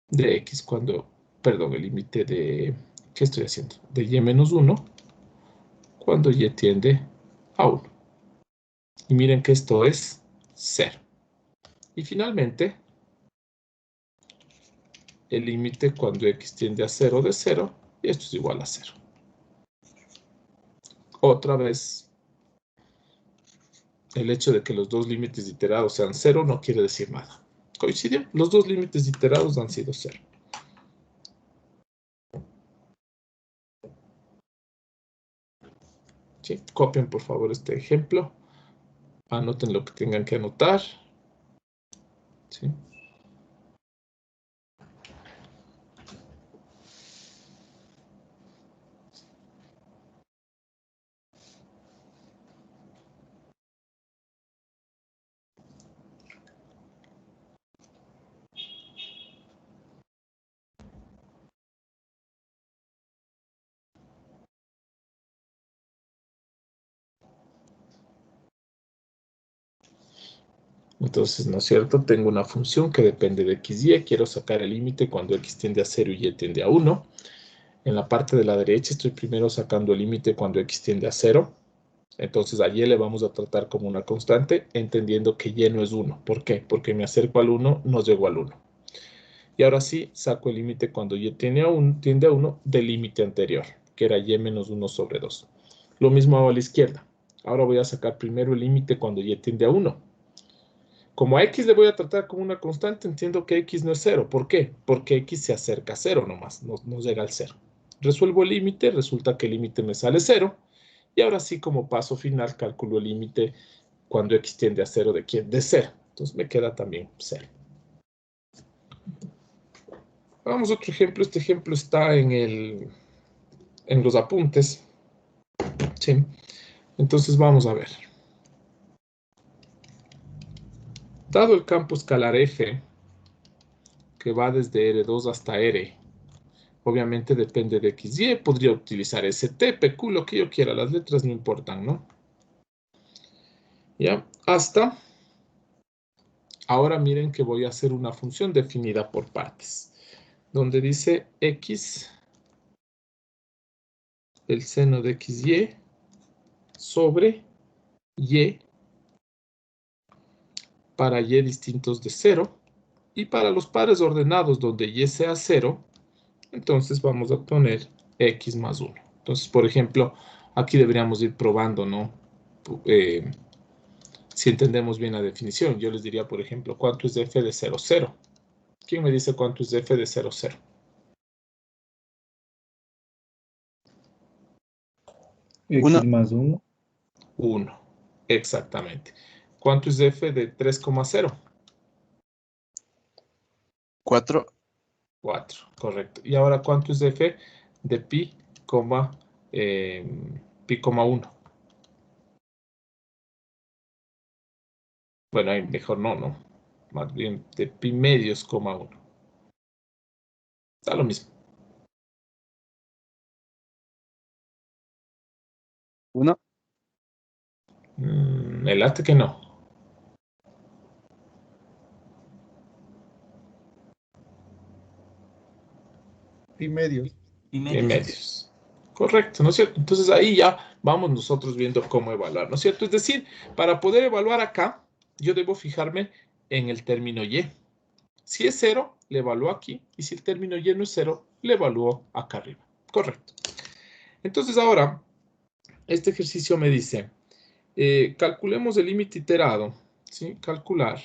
de x el límite de, ¿qué estoy haciendo? De y menos 1 cuando y tiende a 1. Y miren que esto es 0. Y finalmente, el límite cuando x tiende a 0 de 0, y esto es igual a 0. Otra vez, el hecho de que los dos límites iterados sean 0 no quiere decir nada. ¿Coincidió? Los dos límites iterados han sido 0. ¿Sí? Copien, por favor, este ejemplo. Anoten lo que tengan que anotar. ¿Sí? Entonces, ¿no es cierto? Tengo una función que depende de x, y. Quiero sacar el límite cuando x tiende a 0 y y tiende a 1. En la parte de la derecha estoy primero sacando el límite cuando x tiende a 0. Entonces a y le vamos a tratar como una constante, entendiendo que y no es 1. ¿Por qué? Porque me acerco al 1, no llego al 1. Y ahora sí, saco el límite cuando y tiende a 1 del límite anterior, que era y menos 1 sobre 2. Lo mismo hago a la izquierda. Ahora voy a sacar primero el límite cuando y tiende a 1. Como a x le voy a tratar como una constante, entiendo que x no es 0. ¿Por qué? Porque x se acerca a 0 nomás, no llega al 0. Resuelvo el límite, resulta que el límite me sale 0. Y ahora sí, como paso final, calculo el límite cuando x tiende a 0 de quién? De 0. Entonces me queda también 0. Hagamos otro ejemplo. Este ejemplo está en los apuntes. ¿Sí? Entonces vamos a ver. Dado el campo escalar f, que va desde R2 hasta R, obviamente depende de x, y. Podría utilizar ST, PQ, lo que yo quiera. Las letras no importan, ¿no? ¿Ya? Hasta. Ahora miren que voy a hacer una función definida por partes, donde dice x, el seno de xy, sobre y, para y distintos de 0, y para los pares ordenados donde y sea 0, entonces vamos a poner x más 1. Entonces, por ejemplo, aquí deberíamos ir probando, ¿no? Si entendemos bien la definición, yo les diría, por ejemplo, ¿cuánto es f de 0, 0? ¿Quién me dice cuánto es f de 0, 0? X más 1. 1, exactamente. ¿Cuánto es f de 3,0? 4. 4, correcto. Y ahora, ¿cuánto es f de pi, pi, 1? Bueno, ahí mejor no. Más bien de pi medios, 1. Está lo mismo. 1. El late que no. Pi medios. Pi medios. Correcto, ¿no es cierto? Entonces ahí ya vamos nosotros viendo cómo evaluar, ¿no es cierto? Es decir, para poder evaluar acá, yo debo fijarme en el término y. Si es 0, le evalúo aquí. Y si el término y no es 0, le evalúo acá arriba. Correcto. Entonces ahora, este ejercicio me dice, calculemos el límite iterado. ¿Sí? Calcular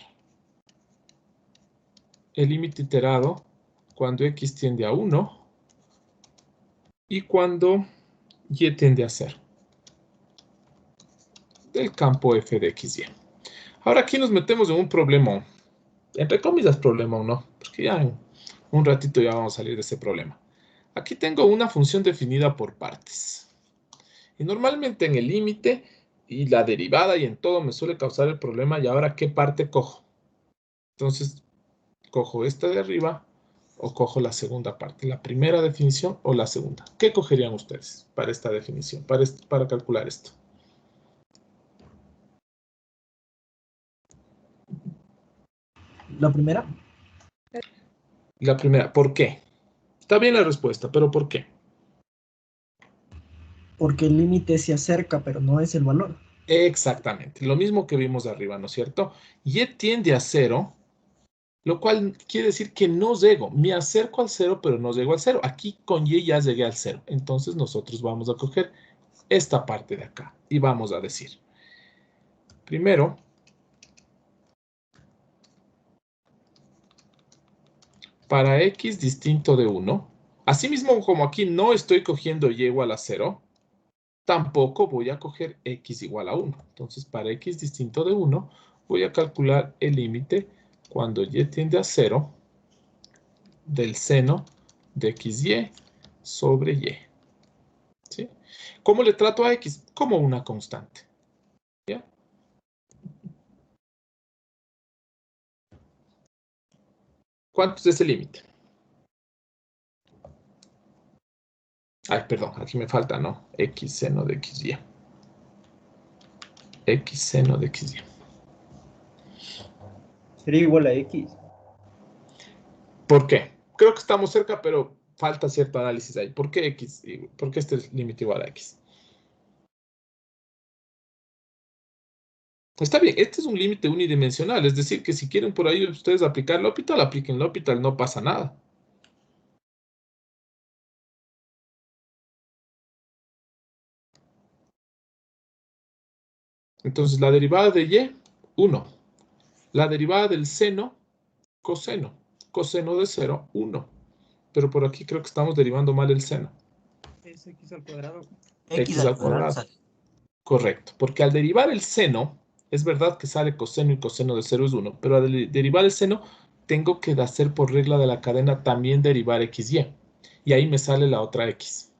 el límite iterado cuando x tiende a 1 y cuando y tiende a 0 del campo f de x, y. Ahora aquí nos metemos en un problema, entre comillas problema o no, porque ya en un ratito ya vamos a salir de ese problema. Aquí tengo una función definida por partes. Y normalmente en el límite y la derivada y en todo me suele causar el problema. ¿Y ahora qué parte cojo? Entonces, cojo esta de arriba o cojo la segunda parte, la primera definición o la segunda. ¿Qué cogerían ustedes para esta definición, para calcular esto? La primera. La primera, ¿por qué? Está bien la respuesta, pero ¿por qué? Porque el límite se acerca, pero no es el valor. Exactamente, lo mismo que vimos arriba, ¿no es cierto? Y tiende a 0, lo cual quiere decir que no llego. Me acerco al 0, pero no llego al 0. Aquí con y ya llegué al 0. Entonces nosotros vamos a coger esta parte de acá y vamos a decir, primero, para x distinto de 1, asimismo como aquí no estoy cogiendo y igual a 0, tampoco voy a coger x igual a 1. Entonces, para x distinto de 1, voy a calcular el límite cuando y tiende a 0 del seno de xy sobre y. ¿Sí? ¿Cómo le trato a x? Como una constante. ¿Ya? ¿Cuánto es ese límite? Ay, perdón, aquí me falta, ¿no? X seno de xy. X seno de xy. Sería igual a X. ¿Por qué? Creo que estamos cerca, pero falta cierto análisis ahí. ¿Por qué x? ¿Por qué este es límite igual a x? Está bien, este es un límite unidimensional, es decir, que si quieren por ahí ustedes aplicar L'Hopital, apliquen L'Hopital, no pasa nada. Entonces, la derivada de y, 1. La derivada del seno, coseno. Coseno de 0, 1. Pero por aquí creo que estamos derivando mal el seno. Es X al cuadrado. X al cuadrado. Correcto, porque al derivar el seno, es verdad que sale coseno y coseno de 0 es 1, pero al derivar el seno, tengo que hacer por regla de la cadena también derivar xy. Y ahí me sale la otra x.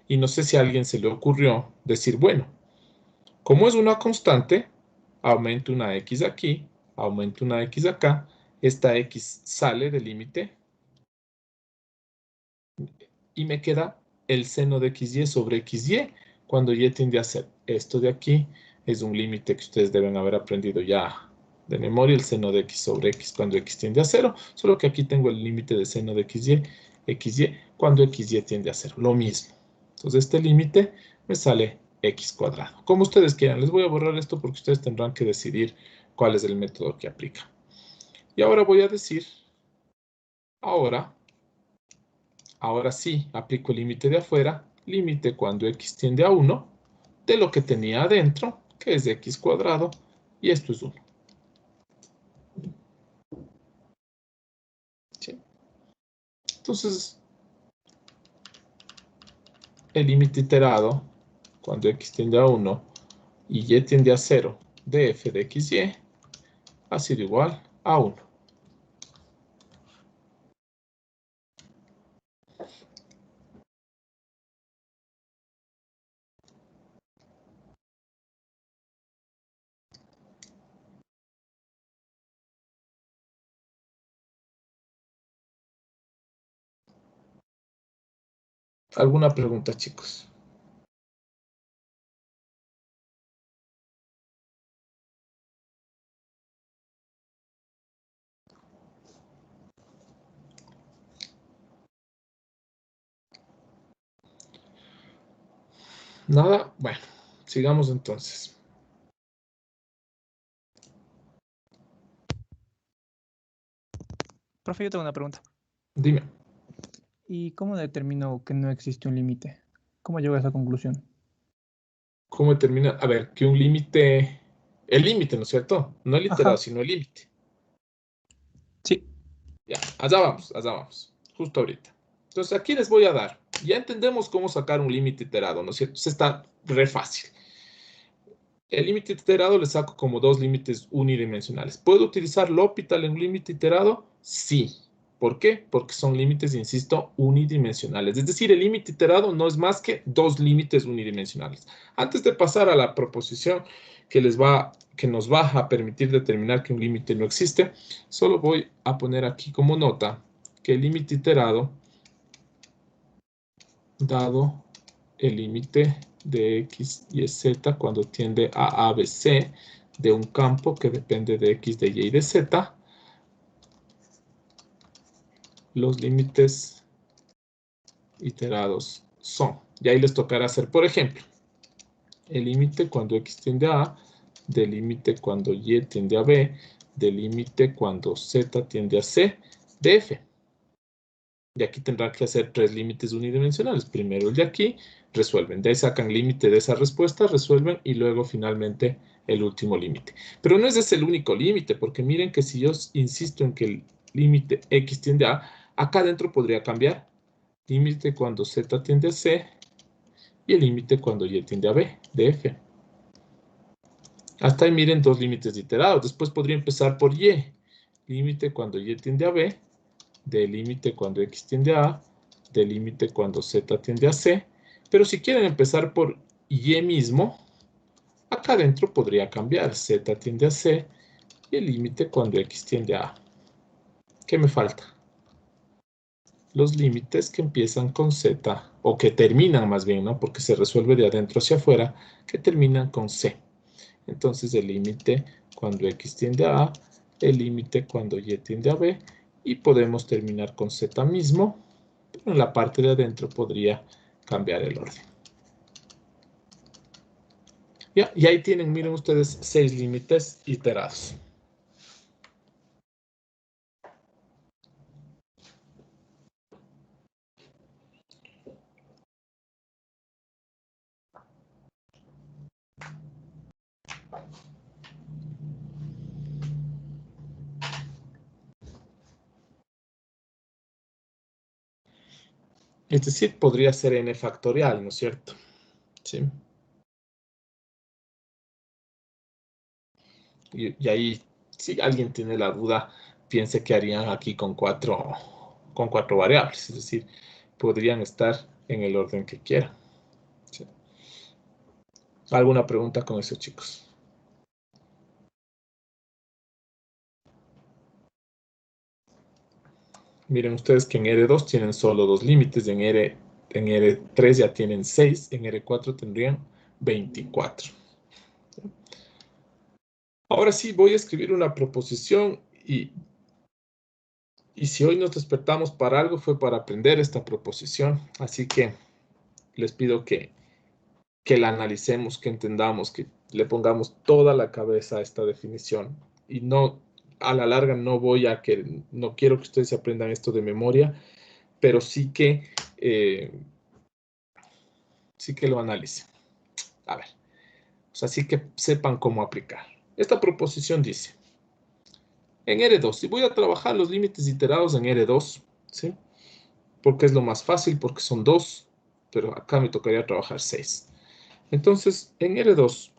Y no sé si a alguien se le ocurrió decir, bueno, como es una constante, aumento una x aquí, aumento una x acá, esta x sale del límite y me queda el seno de xy sobre xy cuando y tiende a 0. Esto de aquí es un límite que ustedes deben haber aprendido ya de memoria, el seno de x sobre x cuando x tiende a 0, solo que aquí tengo el límite de seno de xy cuando xy tiende a 0, lo mismo. Entonces este límite me sale x cuadrado. Como ustedes quieran, les voy a borrar esto porque ustedes tendrán que decidir cuál es el método que aplican. Y ahora voy a decir, ahora sí, aplico el límite de afuera, límite cuando x tiende a 1, de lo que tenía adentro, que es x cuadrado, y esto es 1. ¿Sí? Entonces, el límite iterado, cuando x tiende a 1 y y tiende a 0, de f de xy, ha sido igual a 1. ¿Alguna pregunta, chicos? Nada, bueno, sigamos entonces. Profe, yo tengo una pregunta. Dime. ¿Y cómo determino que no existe un límite? ¿Cómo llego a esa conclusión? ¿Cómo determina? A ver, que un límite... El límite, ¿no es cierto? No el iterado, Ajá. sino el límite. Sí. Ya, allá vamos. Justo ahorita. Entonces aquí les voy a dar. Ya entendemos cómo sacar un límite iterado, ¿no es cierto? Eso está re fácil. El límite iterado le saco como dos límites unidimensionales. ¿Puedo utilizar L'Hopital en un límite iterado? Sí. ¿Por qué? Porque son límites, insisto, unidimensionales. Es decir, el límite iterado no es más que dos límites unidimensionales. Antes de pasar a la proposición que nos va a permitir determinar que un límite no existe, solo voy a poner aquí como nota que el límite iterado, dado el límite de x y z cuando tiende a ABC de un campo que depende de x, de y y de z, los límites iterados son. Y ahí les tocará hacer, por ejemplo, el límite cuando x tiende a A, del límite cuando y tiende a B, del límite cuando z tiende a C, de f. Y aquí tendrán que hacer tres límites unidimensionales. Primero el de aquí, resuelven. De ahí sacan límite de esa respuesta, resuelven y luego finalmente el último límite. Pero no es ese el único límite, porque miren que si yo insisto en que el límite X tiende a A, acá adentro podría cambiar. Límite cuando Z tiende a C y el límite cuando Y tiende a B, de F. Hasta ahí miren dos límites iterados. Después podría empezar por Y. Límite cuando Y tiende a B, de límite cuando X tiende a A, de límite cuando Z tiende a C. Pero si quieren empezar por Y mismo, acá adentro podría cambiar. Z tiende a C y el límite cuando X tiende a A. ¿Qué me falta? Los límites que empiezan con Z, o que terminan más bien, ¿no? Porque se resuelve de adentro hacia afuera, que terminan con C. Entonces el límite cuando X tiende a A, el límite cuando Y tiende a B, y podemos terminar con Z mismo, pero en la parte de adentro podría cambiar el orden. Ya, y ahí tienen, miren ustedes, 6 límites iterados. Es decir, podría ser n factorial, ¿no es cierto? Sí. Y ahí, si alguien tiene la duda, piense que harían aquí con cuatro variables. Es decir, podrían estar en el orden que quieran. ¿Sí? ¿Alguna pregunta con eso, chicos? Miren ustedes que en R2 tienen solo 2 límites, en R3 ya tienen 6, en R4 tendrían 24. Ahora sí, voy a escribir una proposición y si hoy nos despertamos para algo fue para aprender esta proposición. Así que les pido que la analicemos, que entendamos, que le pongamos toda la cabeza a esta definición. Y no, a la larga no quiero que ustedes aprendan esto de memoria, pero sí que lo analicen. A ver, o sea, sí que sepan cómo aplicar. Esta proposición dice, en R2, y voy a trabajar los límites iterados en R2, ¿sí? Porque es lo más fácil, porque son 2, pero acá me tocaría trabajar 6. Entonces, en R2,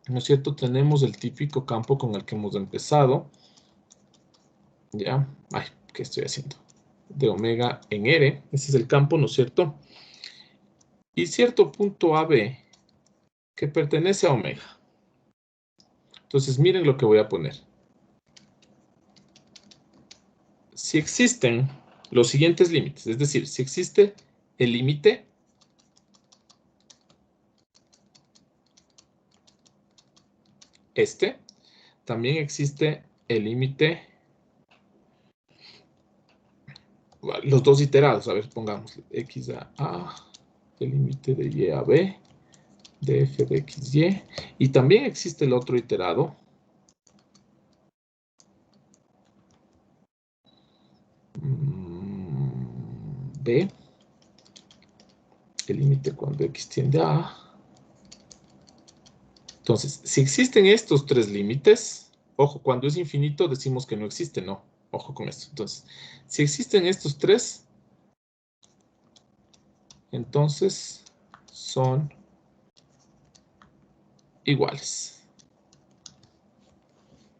¿no es cierto? Tenemos el típico campo con el que hemos empezado. ¿Ya? Ay, ¿qué estoy haciendo? De omega en R. Ese es el campo, ¿no es cierto? Y cierto punto AB que pertenece a omega. Entonces, miren lo que voy a poner. Si existen los siguientes límites, es decir, si existe el límite también existe el límite, los dos iterados, a ver, pongamos x a A, el límite de y a B, de f de x, y, y también existe el otro iterado, B, el límite cuando x tiende a A. Entonces, si existen estos tres límites, ojo, cuando es infinito decimos que no existe, no, ojo con esto. Entonces, si existen estos tres, entonces son iguales.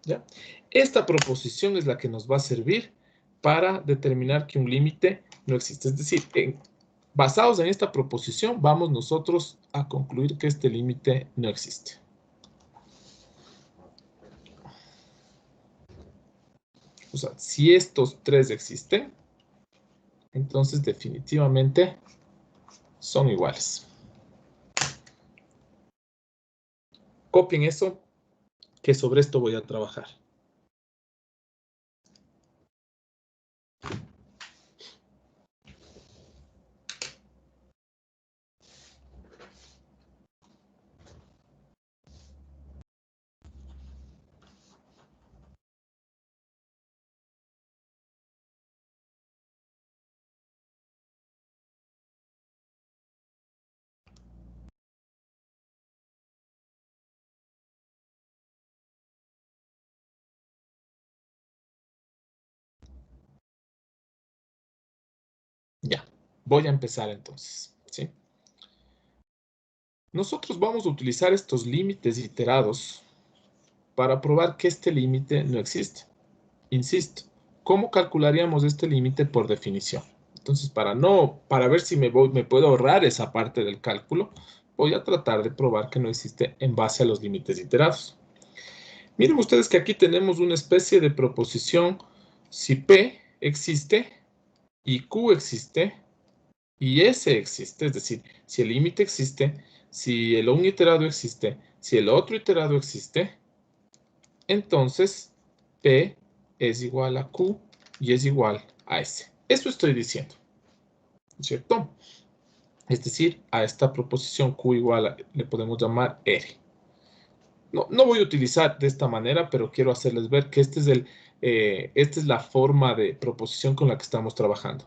¿Ya? Esta proposición es la que nos va a servir para determinar que un límite no existe. Es decir, basados en esta proposición, vamos nosotros a concluir que este límite no existe. O sea, si estos tres existen, entonces definitivamente son iguales. Copien eso, que sobre esto voy a trabajar. Voy a empezar entonces, ¿sí? Nosotros vamos a utilizar estos límites iterados para probar que este límite no existe. Insisto, ¿cómo calcularíamos este límite por definición? Entonces, para ver si me puedo ahorrar esa parte del cálculo, voy a tratar de probar que no existe en base a los límites iterados. Miren ustedes que aquí tenemos una especie de proposición. Si P existe y Q existe y S existe, es decir, si el límite existe, si el un iterado existe, si el otro iterado existe, entonces P es igual a Q y es igual a S. Eso estoy diciendo, ¿cierto? Es decir, a esta proposición Q igual a, le podemos llamar R. No voy a utilizar de esta manera, pero quiero hacerles ver que esta es la forma de proposición con la que estamos trabajando.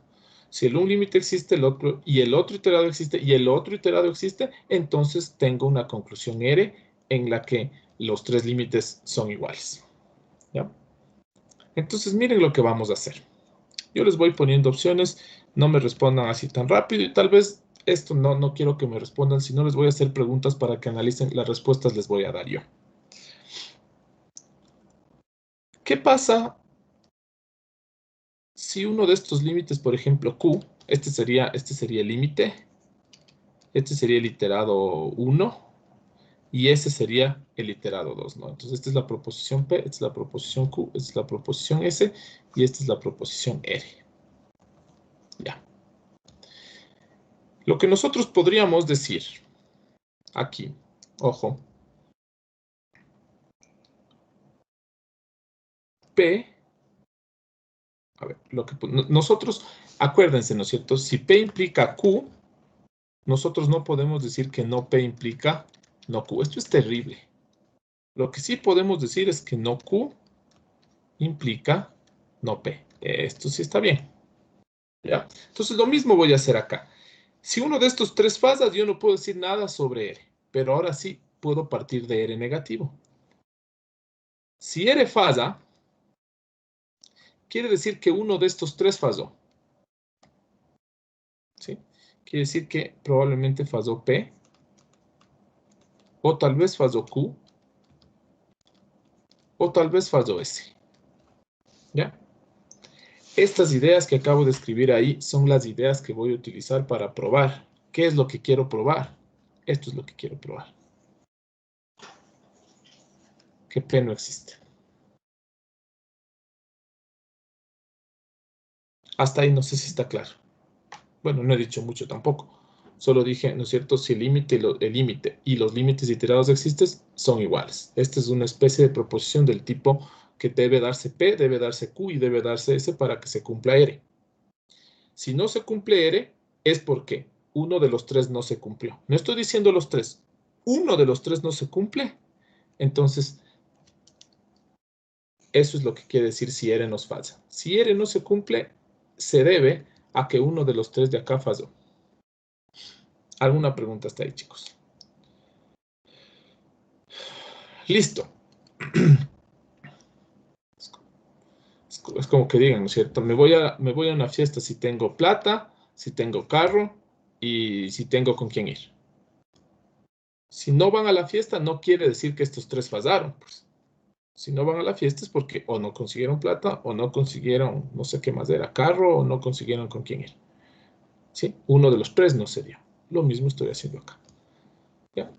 Si el un límite existe, el otro iterado existe, y el otro iterado existe, entonces tengo una conclusión R en la que los tres límites son iguales. ¿Ya? Entonces, miren lo que vamos a hacer. Yo les voy poniendo opciones, no me respondan así tan rápido, y tal vez esto no quiero que me respondan, sino les voy a hacer preguntas para que analicen. Las respuestas les voy a dar yo. ¿Qué pasa si uno de estos límites, por ejemplo, Q, este sería el límite, este sería el iterado 1, y ese sería el iterado 2, ¿no? Entonces, esta es la proposición P, esta es la proposición Q, esta es la proposición S, y esta es la proposición R. Ya. Lo que nosotros podríamos decir aquí, ojo, P, a ver, nosotros, acuérdense, ¿no es cierto? Si P implica Q, nosotros no podemos decir que no P implica no Q. Esto es terrible. Lo que sí podemos decir es que no Q implica no P. Esto sí está bien. ¿Ya? Entonces, lo mismo voy a hacer acá. Si uno de estos tres fasa, yo no puedo decir nada sobre R. Pero ahora sí puedo partir de R negativo. Si R fasa, quiere decir que uno de estos tres fasó. ¿Sí? Quiere decir que probablemente fasó P, o tal vez fasó Q, o tal vez fasó S. ¿Ya? Estas ideas que acabo de escribir ahí son las ideas que voy a utilizar para probar. ¿Qué es lo que quiero probar? Esto es lo que quiero probar. Que P no existe. Hasta ahí no sé si está claro. Bueno, no he dicho mucho tampoco. Solo dije, ¿no es cierto?, si el límite y los límites iterados existen, son iguales. Esta es una especie de proposición del tipo que debe darse P, debe darse Q y debe darse S para que se cumpla R. Si no se cumple R, es porque uno de los tres no se cumplió. No estoy diciendo los tres. Uno de los tres no se cumple. Entonces, eso es lo que quiere decir si R nos falla. Si R no se cumple, se debe a que uno de los tres de acá falló. ¿Alguna pregunta hasta ahí, chicos? Listo. Es como que digan, ¿no es cierto? Me voy a una fiesta si tengo plata, si tengo carro y si tengo con quién ir. Si no van a la fiesta, no quiere decir que estos tres fallaron. Pues. Si no van a la fiesta es porque o no consiguieron plata o no consiguieron, no sé qué más era, carro o no consiguieron con quién ir. ¿Sí? Uno de los tres no se dio. Lo mismo estoy haciendo acá. ¿Ya?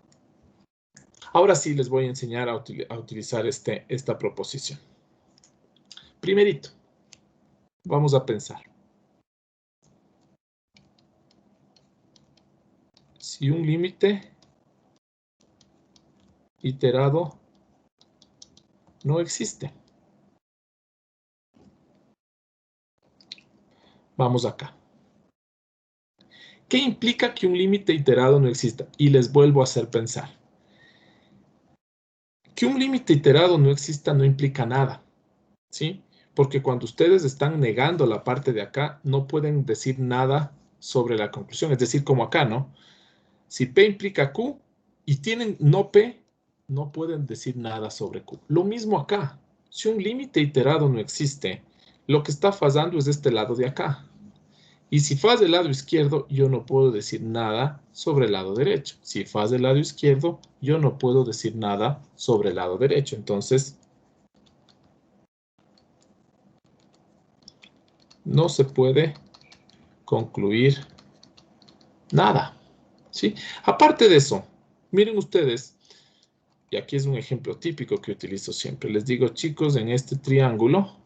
Ahora sí les voy a enseñar a utilizar esta proposición. Primerito, vamos a pensar. Si un límite iterado no existe. Vamos acá. ¿Qué implica que un límite iterado no exista? Y les vuelvo a hacer pensar. Que un límite iterado no exista no implica nada, ¿sí? Porque cuando ustedes están negando la parte de acá, no pueden decir nada sobre la conclusión. Es decir, como acá, ¿no? Si P implica Q y tienen no P, no pueden decir nada sobre Q. Lo mismo acá. Si un límite iterado no existe, lo que está fallando es este lado de acá. Y si faz del lado izquierdo, yo no puedo decir nada sobre el lado derecho. Si faz del lado izquierdo, yo no puedo decir nada sobre el lado derecho. Entonces, no se puede concluir nada, ¿sí? Aparte de eso, miren ustedes, y aquí es un ejemplo típico que utilizo siempre. Les digo, chicos, en este triángulo,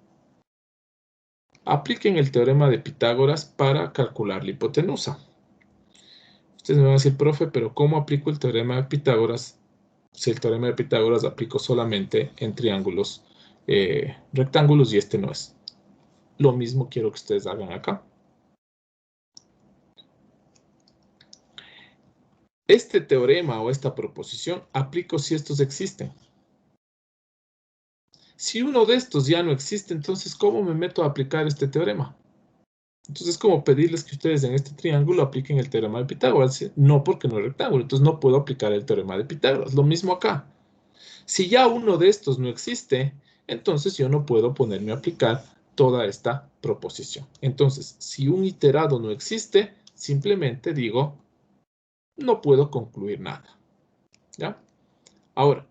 apliquen el teorema de Pitágoras para calcular la hipotenusa. Ustedes me van a decir, profe, pero ¿cómo aplico el teorema de Pitágoras si el teorema de Pitágoras lo aplico solamente en triángulos rectángulos y este no es? Lo mismo quiero que ustedes hagan acá. Este teorema o esta proposición aplico si estos existen. Si uno de estos ya no existe, entonces ¿cómo me meto a aplicar este teorema? Entonces es como pedirles que ustedes en este triángulo apliquen el teorema de Pitágoras. No, porque no es rectángulo, entonces no puedo aplicar el teorema de Pitágoras. Lo mismo acá. Si ya uno de estos no existe, entonces yo no puedo ponerme a aplicar toda esta proposición. Entonces, si un iterado no existe, simplemente digo, no puedo concluir nada. ¿Ya? Ahora,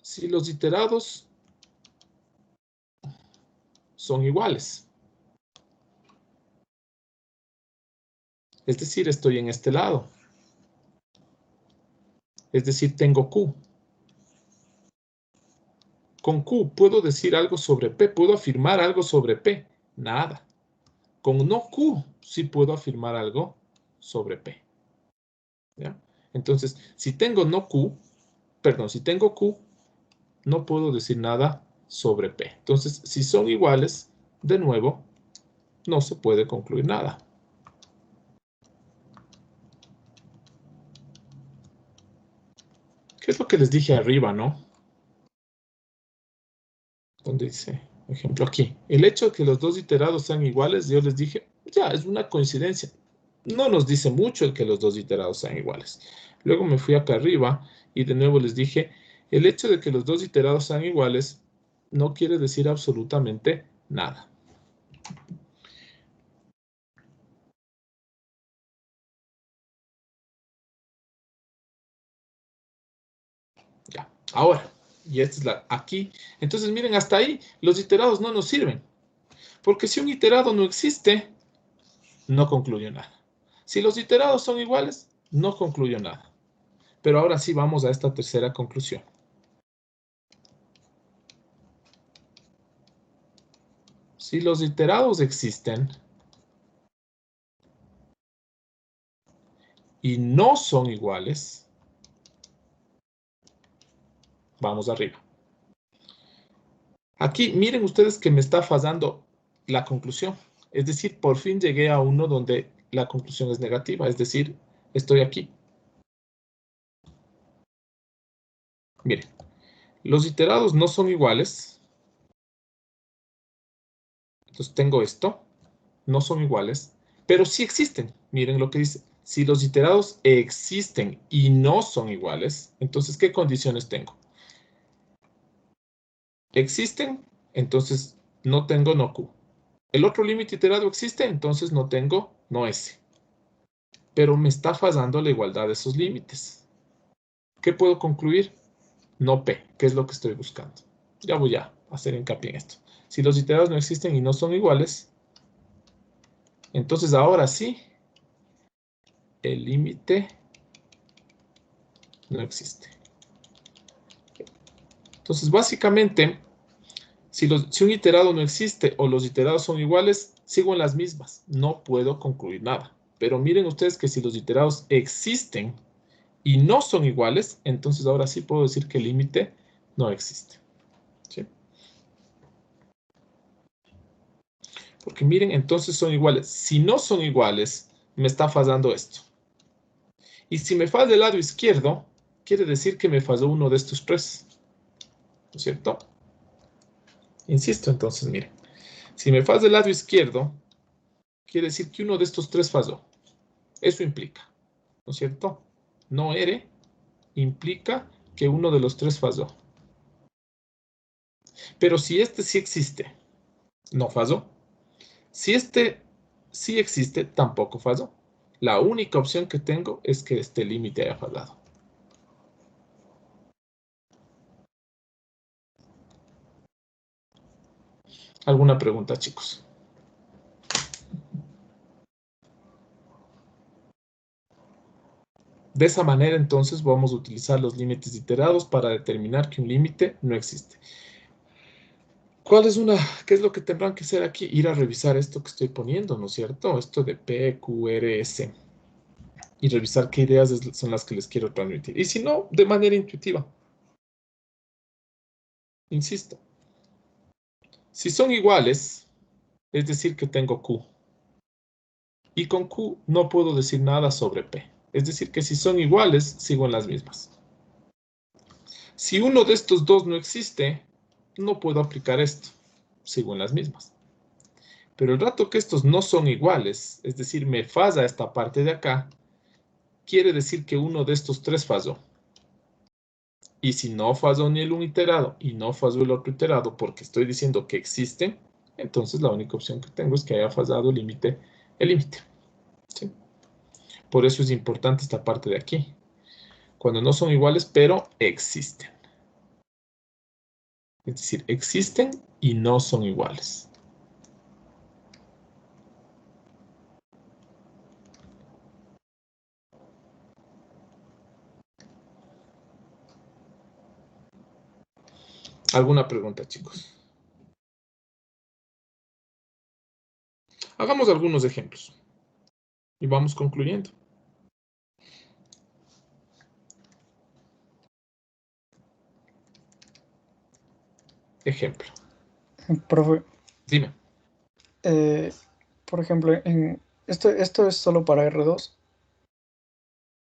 si los iterados son iguales, es decir, estoy en este lado, es decir, tengo Q. Con Q puedo decir algo sobre P, puedo afirmar algo sobre P, nada. Con no Q sí puedo afirmar algo sobre P. ¿Ya? Entonces, si tengo no Q, perdón, si tengo Q, no puedo decir nada sobre P. Entonces, si son iguales, de nuevo, no se puede concluir nada. ¿Qué es lo que les dije arriba, no? ¿Dónde dice? Ejemplo, aquí. El hecho de que los dos iterados sean iguales, yo les dije, ya, es una coincidencia. No nos dice mucho el que los dos iterados sean iguales. Luego me fui acá arriba y de nuevo les dije, el hecho de que los dos iterados sean iguales no quiere decir absolutamente nada. Ya, ahora, y esta es la aquí. Entonces miren, hasta ahí los iterados no nos sirven. Porque si un iterado no existe, no concluyo nada. Si los iterados son iguales, no concluyo nada. Pero ahora sí vamos a esta tercera conclusión. Si los iterados existen y no son iguales, vamos arriba. Aquí miren ustedes que me está fallando la conclusión. Es decir, por fin llegué a uno donde la conclusión es negativa. Es decir, estoy aquí. Miren, los iterados no son iguales. Entonces tengo esto. No son iguales, pero sí existen. Miren lo que dice. Si los iterados existen y no son iguales, entonces, ¿qué condiciones tengo? Existen, entonces no tengo no Q. El otro límite iterado existe, entonces no tengo no S. Pero me está fallando la igualdad de esos límites. ¿Qué puedo concluir? No P, que es lo que estoy buscando. Ya voy a hacer hincapié en esto. Si los iterados no existen y no son iguales, entonces ahora sí, el límite no existe. Entonces, básicamente, si un iterado no existe o los iterados son iguales, sigo en las mismas. No puedo concluir nada. Pero miren ustedes que si los iterados existen y no son iguales, entonces ahora sí puedo decir que el límite no existe. ¿Sí? Porque miren, entonces son iguales. Si no son iguales, me está fallando esto. Y si me falla el lado izquierdo, quiere decir que me falló uno de estos tres. ¿No es cierto? Insisto, entonces, miren. Si me falla el lado izquierdo, quiere decir que uno de estos tres falló. Eso implica, ¿no es cierto? No R implica que uno de los tres falló. Pero si este sí existe, no falló. Si este sí existe, tampoco falló. La única opción que tengo es que este límite haya fallado. ¿Alguna pregunta, chicos? De esa manera, entonces, vamos a utilizar los límites iterados para determinar que un límite no existe. ¿Qué es lo que tendrán que hacer aquí? Ir a revisar esto que estoy poniendo, ¿no es cierto? Esto de P, Q, R, S. Y revisar qué ideas son las que les quiero transmitir. Y si no, de manera intuitiva. Insisto. Si son iguales, es decir que tengo Q. Y con Q no puedo decir nada sobre P. Es decir que si son iguales, sigo en las mismas. Si uno de estos dos no existe, no puedo aplicar esto. Sigo en las mismas. Pero el rato que estos no son iguales, es decir, me falla esta parte de acá, quiere decir que uno de estos tres falló. Y si no falló ni el un iterado y no falló el otro iterado porque estoy diciendo que existen, entonces la única opción que tengo es que haya fallado el límite. ¿Sí? Por eso es importante esta parte de aquí. Cuando no son iguales, pero existen. Es decir, existen y no son iguales. ¿Alguna pregunta, chicos? Hagamos algunos ejemplos y vamos concluyendo. Ejemplo. Profe, Dime. por ejemplo, ¿esto es solo para R2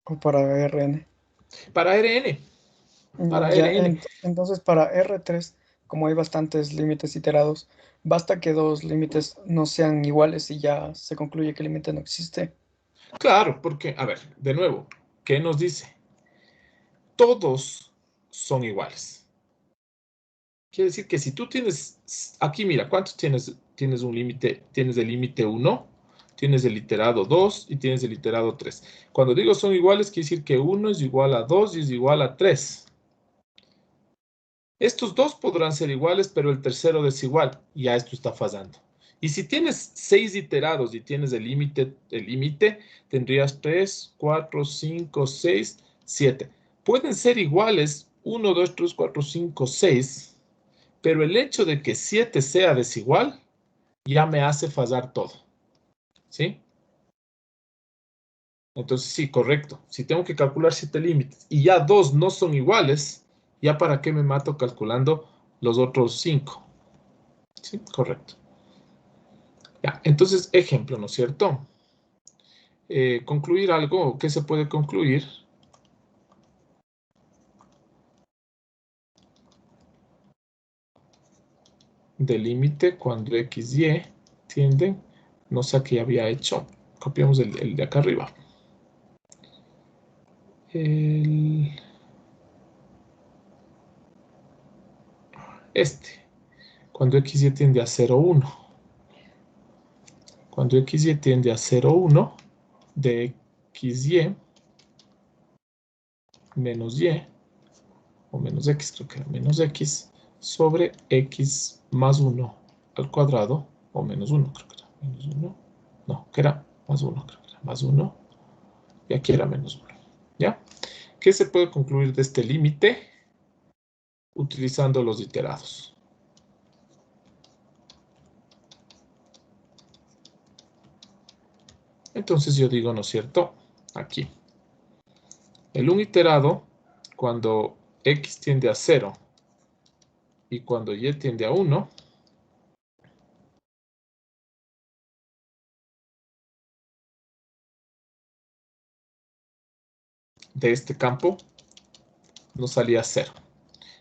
o para RN? Para RN. Para Ya, RN. entonces para R3, como hay bastantes límites iterados, basta que dos límites no sean iguales y ya se concluye que el límite no existe. Claro, porque, a ver, de nuevo, ¿qué nos dice? Todos son iguales. Quiere decir que si tú tienes, aquí mira, ¿cuántos tienes? Tienes un límite, tienes el límite 1, tienes el iterado 2 y tienes el iterado 3. Cuando digo son iguales, quiere decir que 1 es igual a 2 y es igual a 3. Estos dos podrán ser iguales, pero el tercero desigual. Ya esto está fallando. Y si tienes 6 iterados y tienes el límite, tendrías 3, 4, 5, 6, 7. Pueden ser iguales 1, 2, 3, 4, 5, 6, pero el hecho de que 7 sea desigual ya me hace fallar todo. ¿Sí? Entonces, sí, correcto. Si tengo que calcular 7 límites y ya 2 no son iguales, ¿ya para qué me mato calculando los otros 5? Sí, correcto. Ya, entonces, ejemplo, ¿no es cierto? Concluir algo, ¿qué se puede concluir? Del límite cuando x, y tienden, no sé qué había hecho. Copiamos el de acá arriba. Cuando x, y tiende a 0, 1. Cuando x, y tiende a 0, 1, de x, y menos y, o menos x, creo que era menos x, sobre x más 1 al cuadrado, o menos 1, creo que era menos 1. No, que era más 1, creo que era más 1. Y aquí era menos 1. ¿Ya? ¿Qué se puede concluir de este límite? Utilizando los iterados. Entonces yo digo, ¿no es cierto? Aquí. El un iterado, cuando x tiende a 0 y cuando y tiende a 1, de este campo nos salía 0.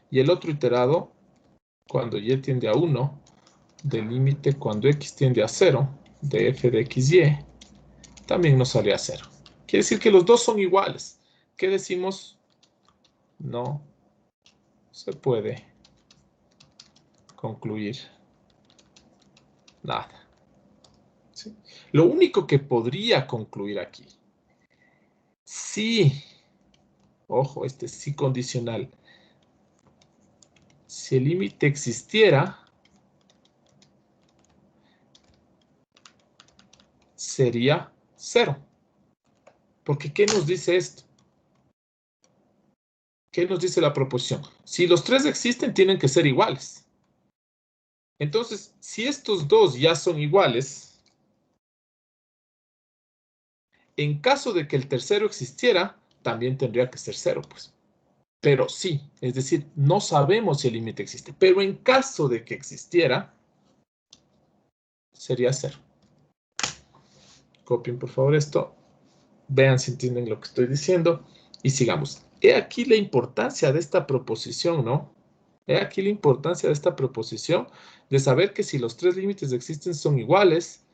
Y el otro iterado, cuando y tiende a 1, del límite cuando x tiende a 0, de f de x, y, también nos sale a 0. Quiere decir que los dos son iguales. ¿Qué decimos? No se puede concluir nada. ¿Sí? Lo único que podría concluir aquí, sí, ojo, este sí condicional, si el límite existiera, sería 0. Porque ¿qué nos dice esto? ¿Qué nos dice la proposición? Si los tres existen, tienen que ser iguales. Entonces, si estos dos ya son iguales, en caso de que el tercero existiera, también tendría que ser 0, pues. Pero sí, es decir, no sabemos si el límite existe. Pero en caso de que existiera, sería 0. Copien, por favor, esto. Vean si entienden lo que estoy diciendo. Y sigamos. He aquí la importancia de esta proposición, ¿no? He aquí la importancia de esta proposición de saber que si los tres límites existen son iguales.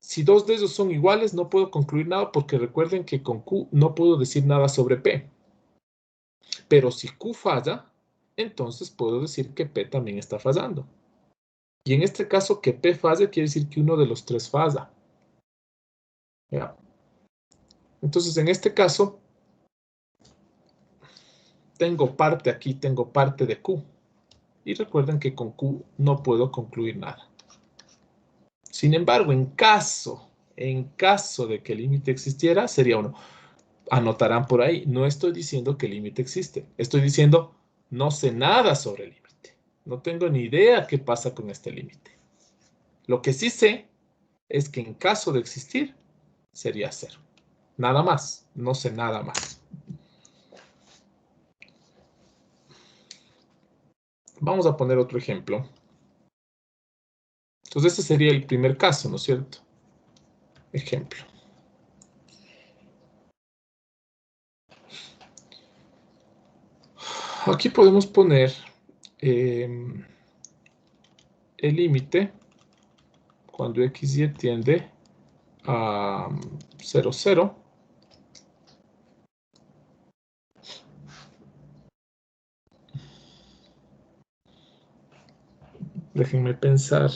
Si dos de ellos son iguales, no puedo concluir nada porque recuerden que con Q no puedo decir nada sobre P. Pero si Q falla, entonces puedo decir que P también está fallando. Y en este caso, que P falle quiere decir que uno de los tres falla. ¿Ya? Entonces, en este caso, tengo parte aquí, tengo parte de Q. Y recuerden que con Q no puedo concluir nada. Sin embargo, en caso de que el límite existiera, sería 1. Anotarán por ahí, no estoy diciendo que el límite existe. Estoy diciendo, no sé nada sobre el límite. No tengo ni idea qué pasa con este límite. Lo que sí sé es que en caso de existir, sería 0. Nada más, no sé nada más. Vamos a poner otro ejemplo. Entonces, este sería el primer caso, ¿no es cierto? Ejemplo. Aquí podemos poner el límite cuando x y tiende a 0, 0. Déjenme pensar.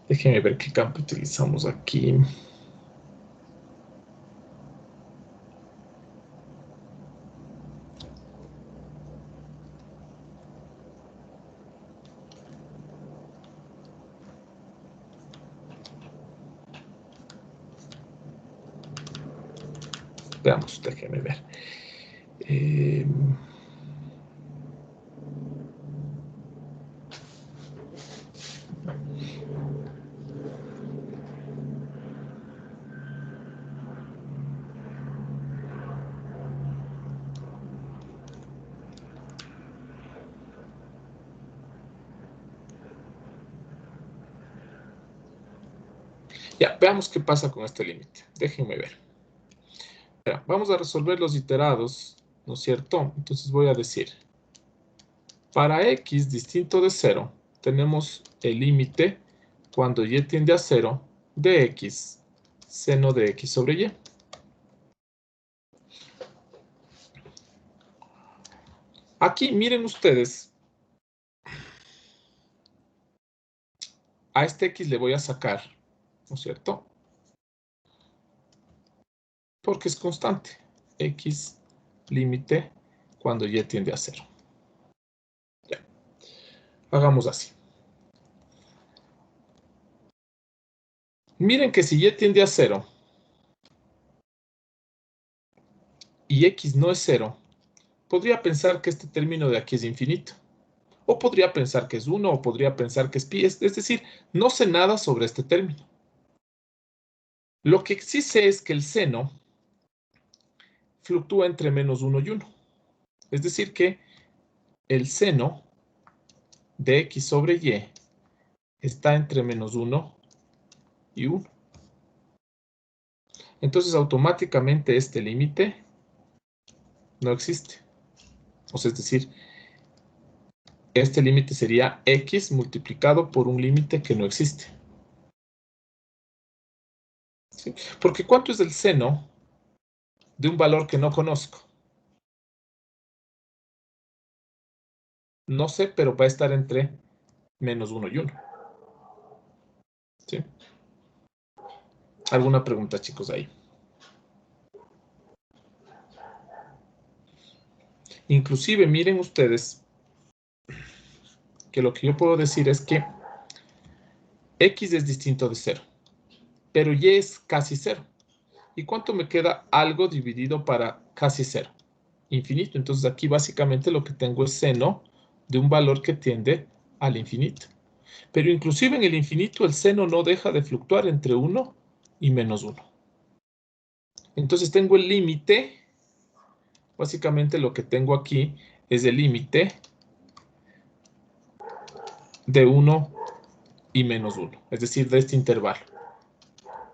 Déjenme ver qué campo utilizamos aquí. Veamos, déjenme ver. Ya, veamos qué pasa con este límite. Déjenme ver. Espera, vamos a resolver los iterados, ¿no es cierto? Entonces voy a decir, para x distinto de 0, tenemos el límite cuando y tiende a 0 de x seno de x sobre y. Aquí miren ustedes, a este x le voy a sacar, ¿no es cierto? Porque es constante. X límite cuando y tiende a 0. Ya. Hagamos así. Miren que si y tiende a 0 y x no es 0, podría pensar que este término de aquí es infinito. O podría pensar que es 1, o podría pensar que es pi. Es decir, no sé nada sobre este término. Lo que sí sé es que el seno fluctúa entre menos 1 y 1. Es decir, que el seno de x sobre y está entre menos 1 y 1. Entonces, automáticamente este límite no existe. O sea, es decir, este límite sería x multiplicado por un límite que no existe. ¿Sí? Porque ¿cuánto es el seno de un valor que no conozco? No sé, pero va a estar entre menos 1 y 1. ¿Sí? ¿Alguna pregunta, chicos, ahí? Inclusive, miren ustedes que lo que yo puedo decir es que x es distinto de 0, pero y es casi 0. ¿Y cuánto me queda algo dividido para casi 0? Infinito. Entonces aquí básicamente lo que tengo es seno de un valor que tiende al infinito. Pero inclusive en el infinito el seno no deja de fluctuar entre 1 y menos 1. Entonces tengo el límite, básicamente lo que tengo aquí es el límite de 1 y menos 1, es decir, de este intervalo.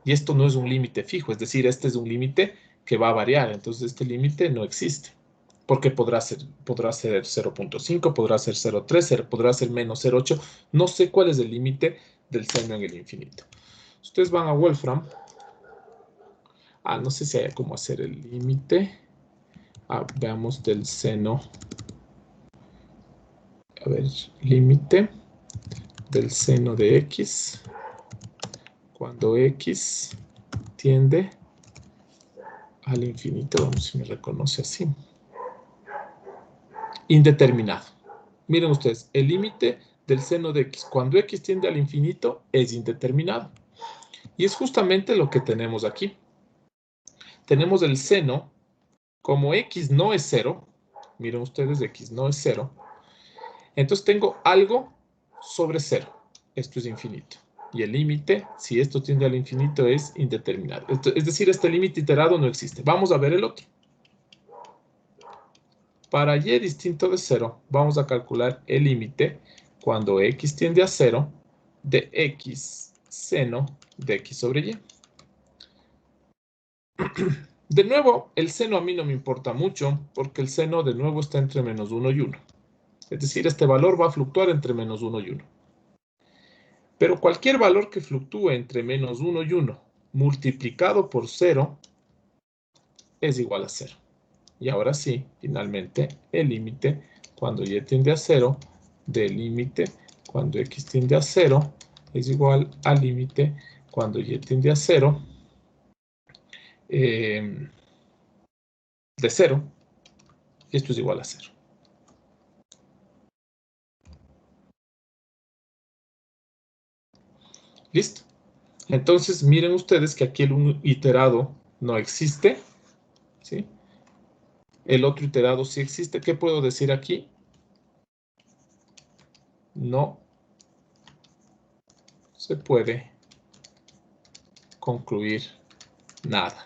Y esto no es un límite fijo, es decir, este es un límite que va a variar, entonces este límite no existe. Porque podrá ser 0.5, podrá ser 0.3, podrá ser menos 0.8. No sé cuál es el límite del seno en el infinito. Ustedes van a Wolfram. No sé si hay cómo hacer el límite. Veamos del seno. A ver, límite del seno de x. Cuando x tiende al infinito. Vamos si me reconoce así. Indeterminado. Miren ustedes, el límite del seno de x cuando x tiende al infinito es indeterminado. Y es justamente lo que tenemos aquí. Tenemos el seno, como x no es 0, miren ustedes, x no es 0, entonces tengo algo sobre 0. Esto es infinito. Y el límite, si esto tiende al infinito, es indeterminado. Es decir, este límite iterado no existe. Vamos a ver el otro. Para y distinto de 0, vamos a calcular el límite cuando x tiende a 0 de x seno de x sobre y. De nuevo, el seno a mí no me importa mucho porque el seno de nuevo está entre menos 1 y 1. Es decir, este valor va a fluctuar entre menos 1 y 1. Pero cualquier valor que fluctúe entre menos 1 y 1 multiplicado por 0 es igual a 0. Y ahora sí, finalmente, el límite cuando y tiende a 0 del límite cuando x tiende a 0 es igual al límite cuando y tiende a 0 de 0. Y esto es igual a 0. ¿Listo? Entonces, miren ustedes que aquí el iterado no existe. ¿Sí? El otro iterado sí existe. ¿Qué puedo decir aquí? No se puede concluir nada.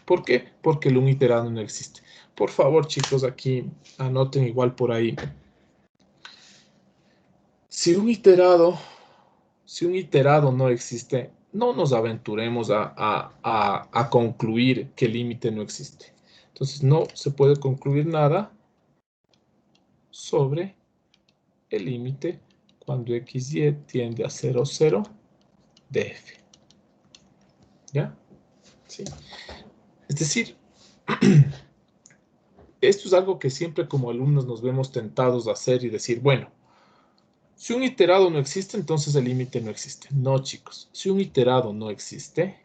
¿Por qué? Porque el iterado no existe. Por favor, chicos, aquí anoten igual por ahí. Si un iterado no existe, no nos aventuremos a concluir que el límite no existe. Entonces, no se puede concluir nada sobre el límite cuando xy tiende a 0, 0 de f. ¿Ya? Sí. Es decir, esto es algo que siempre como alumnos nos vemos tentados a hacer y decir, bueno, si un iterado no existe, entonces el límite no existe. No, chicos. Si un iterado no existe,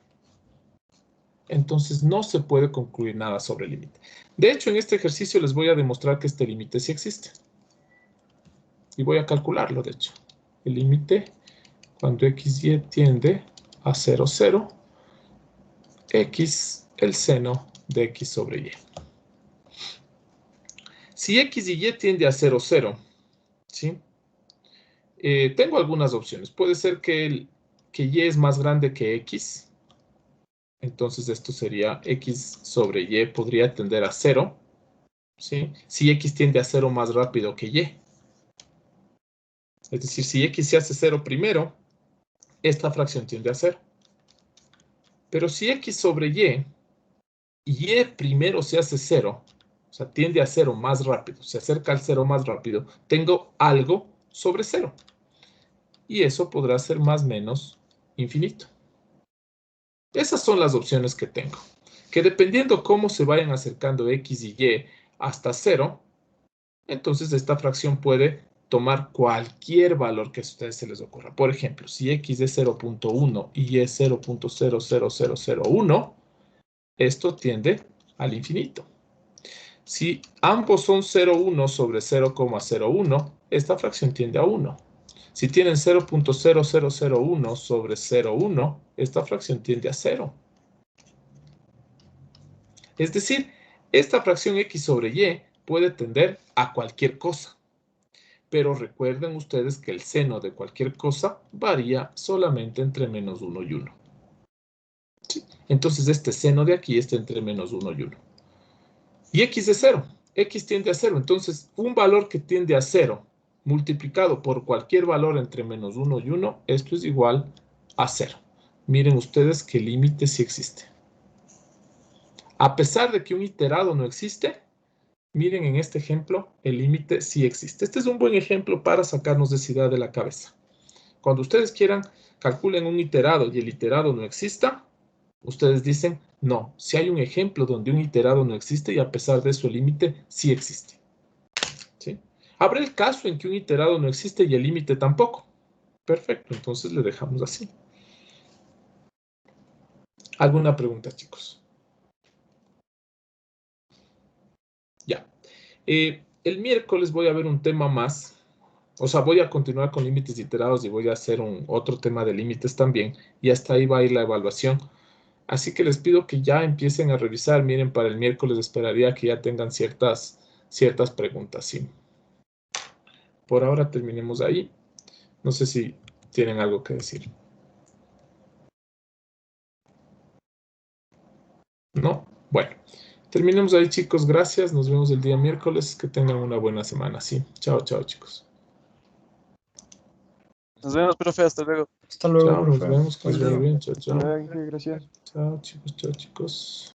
entonces no se puede concluir nada sobre el límite. De hecho, en este ejercicio les voy a demostrar que este límite sí existe. Y voy a calcularlo, de hecho. El límite cuando xy tiende a 0, 0, x el seno de x sobre y. Si x y y tiende a 0, 0, ¿sí? Tengo algunas opciones. Puede ser que y es más grande que x. Entonces esto sería x sobre y podría tender a 0. ¿Sí? Si x tiende a 0 más rápido que y. Es decir, si x se hace 0 primero, esta fracción tiende a 0. Pero si x sobre y primero se hace 0, sea, tiende a 0 más rápido, se acerca al 0 más rápido, tengo algo sobre 0. Y eso podrá ser más o menos infinito. Esas son las opciones que tengo. Que dependiendo cómo se vayan acercando x y y hasta 0, entonces esta fracción puede tomar cualquier valor que a ustedes se les ocurra. Por ejemplo, si x es 0.1 y y es 0.00001, esto tiende al infinito. Si ambos son 0,1 sobre 0,01, esta fracción tiende a 1. Si tienen 0.0001 sobre 0,1, esta fracción tiende a 0. Es decir, esta fracción x sobre y puede tender a cualquier cosa. Pero recuerden ustedes que el seno de cualquier cosa varía solamente entre menos 1 y 1. ¿Sí? Entonces este seno de aquí está entre menos 1 y 1. Y x es 0. X tiende a 0. Entonces un valor que tiende a 0 multiplicado por cualquier valor entre menos 1 y 1, esto es igual a 0. Miren ustedes que el límite sí existe. A pesar de que un iterado no existe, miren en este ejemplo, el límite sí existe. Este es un buen ejemplo para sacarnos esa idea de la cabeza. Cuando ustedes quieran, calculen un iterado y el iterado no exista, ustedes dicen, no, si hay un ejemplo donde un iterado no existe y a pesar de eso el límite sí existe. ¿Sí? Habrá el caso en que un iterado no existe y el límite tampoco. Perfecto, entonces le dejamos así. ¿Alguna pregunta, chicos? Ya. El miércoles voy a ver un tema más. O sea, voy a continuar con límites iterados y voy a hacer otro tema de límites también. Y hasta ahí va a ir la evaluación. Así que les pido que ya empiecen a revisar. Miren, para el miércoles esperaría que ya tengan ciertas preguntas, ¿sí? Por ahora terminemos ahí. No sé si tienen algo que decir. ¿No? Bueno, terminemos ahí, chicos. Gracias. Nos vemos el día miércoles. Que tengan una buena semana, ¿sí? Chao, chao, chicos. Nos vemos, profe, hasta luego. Hasta luego, Chao, nos profe. vemos. Que les Buen vaya día. bien. Chao, chao. Gracias. Chao, chicos. Chao, chicos.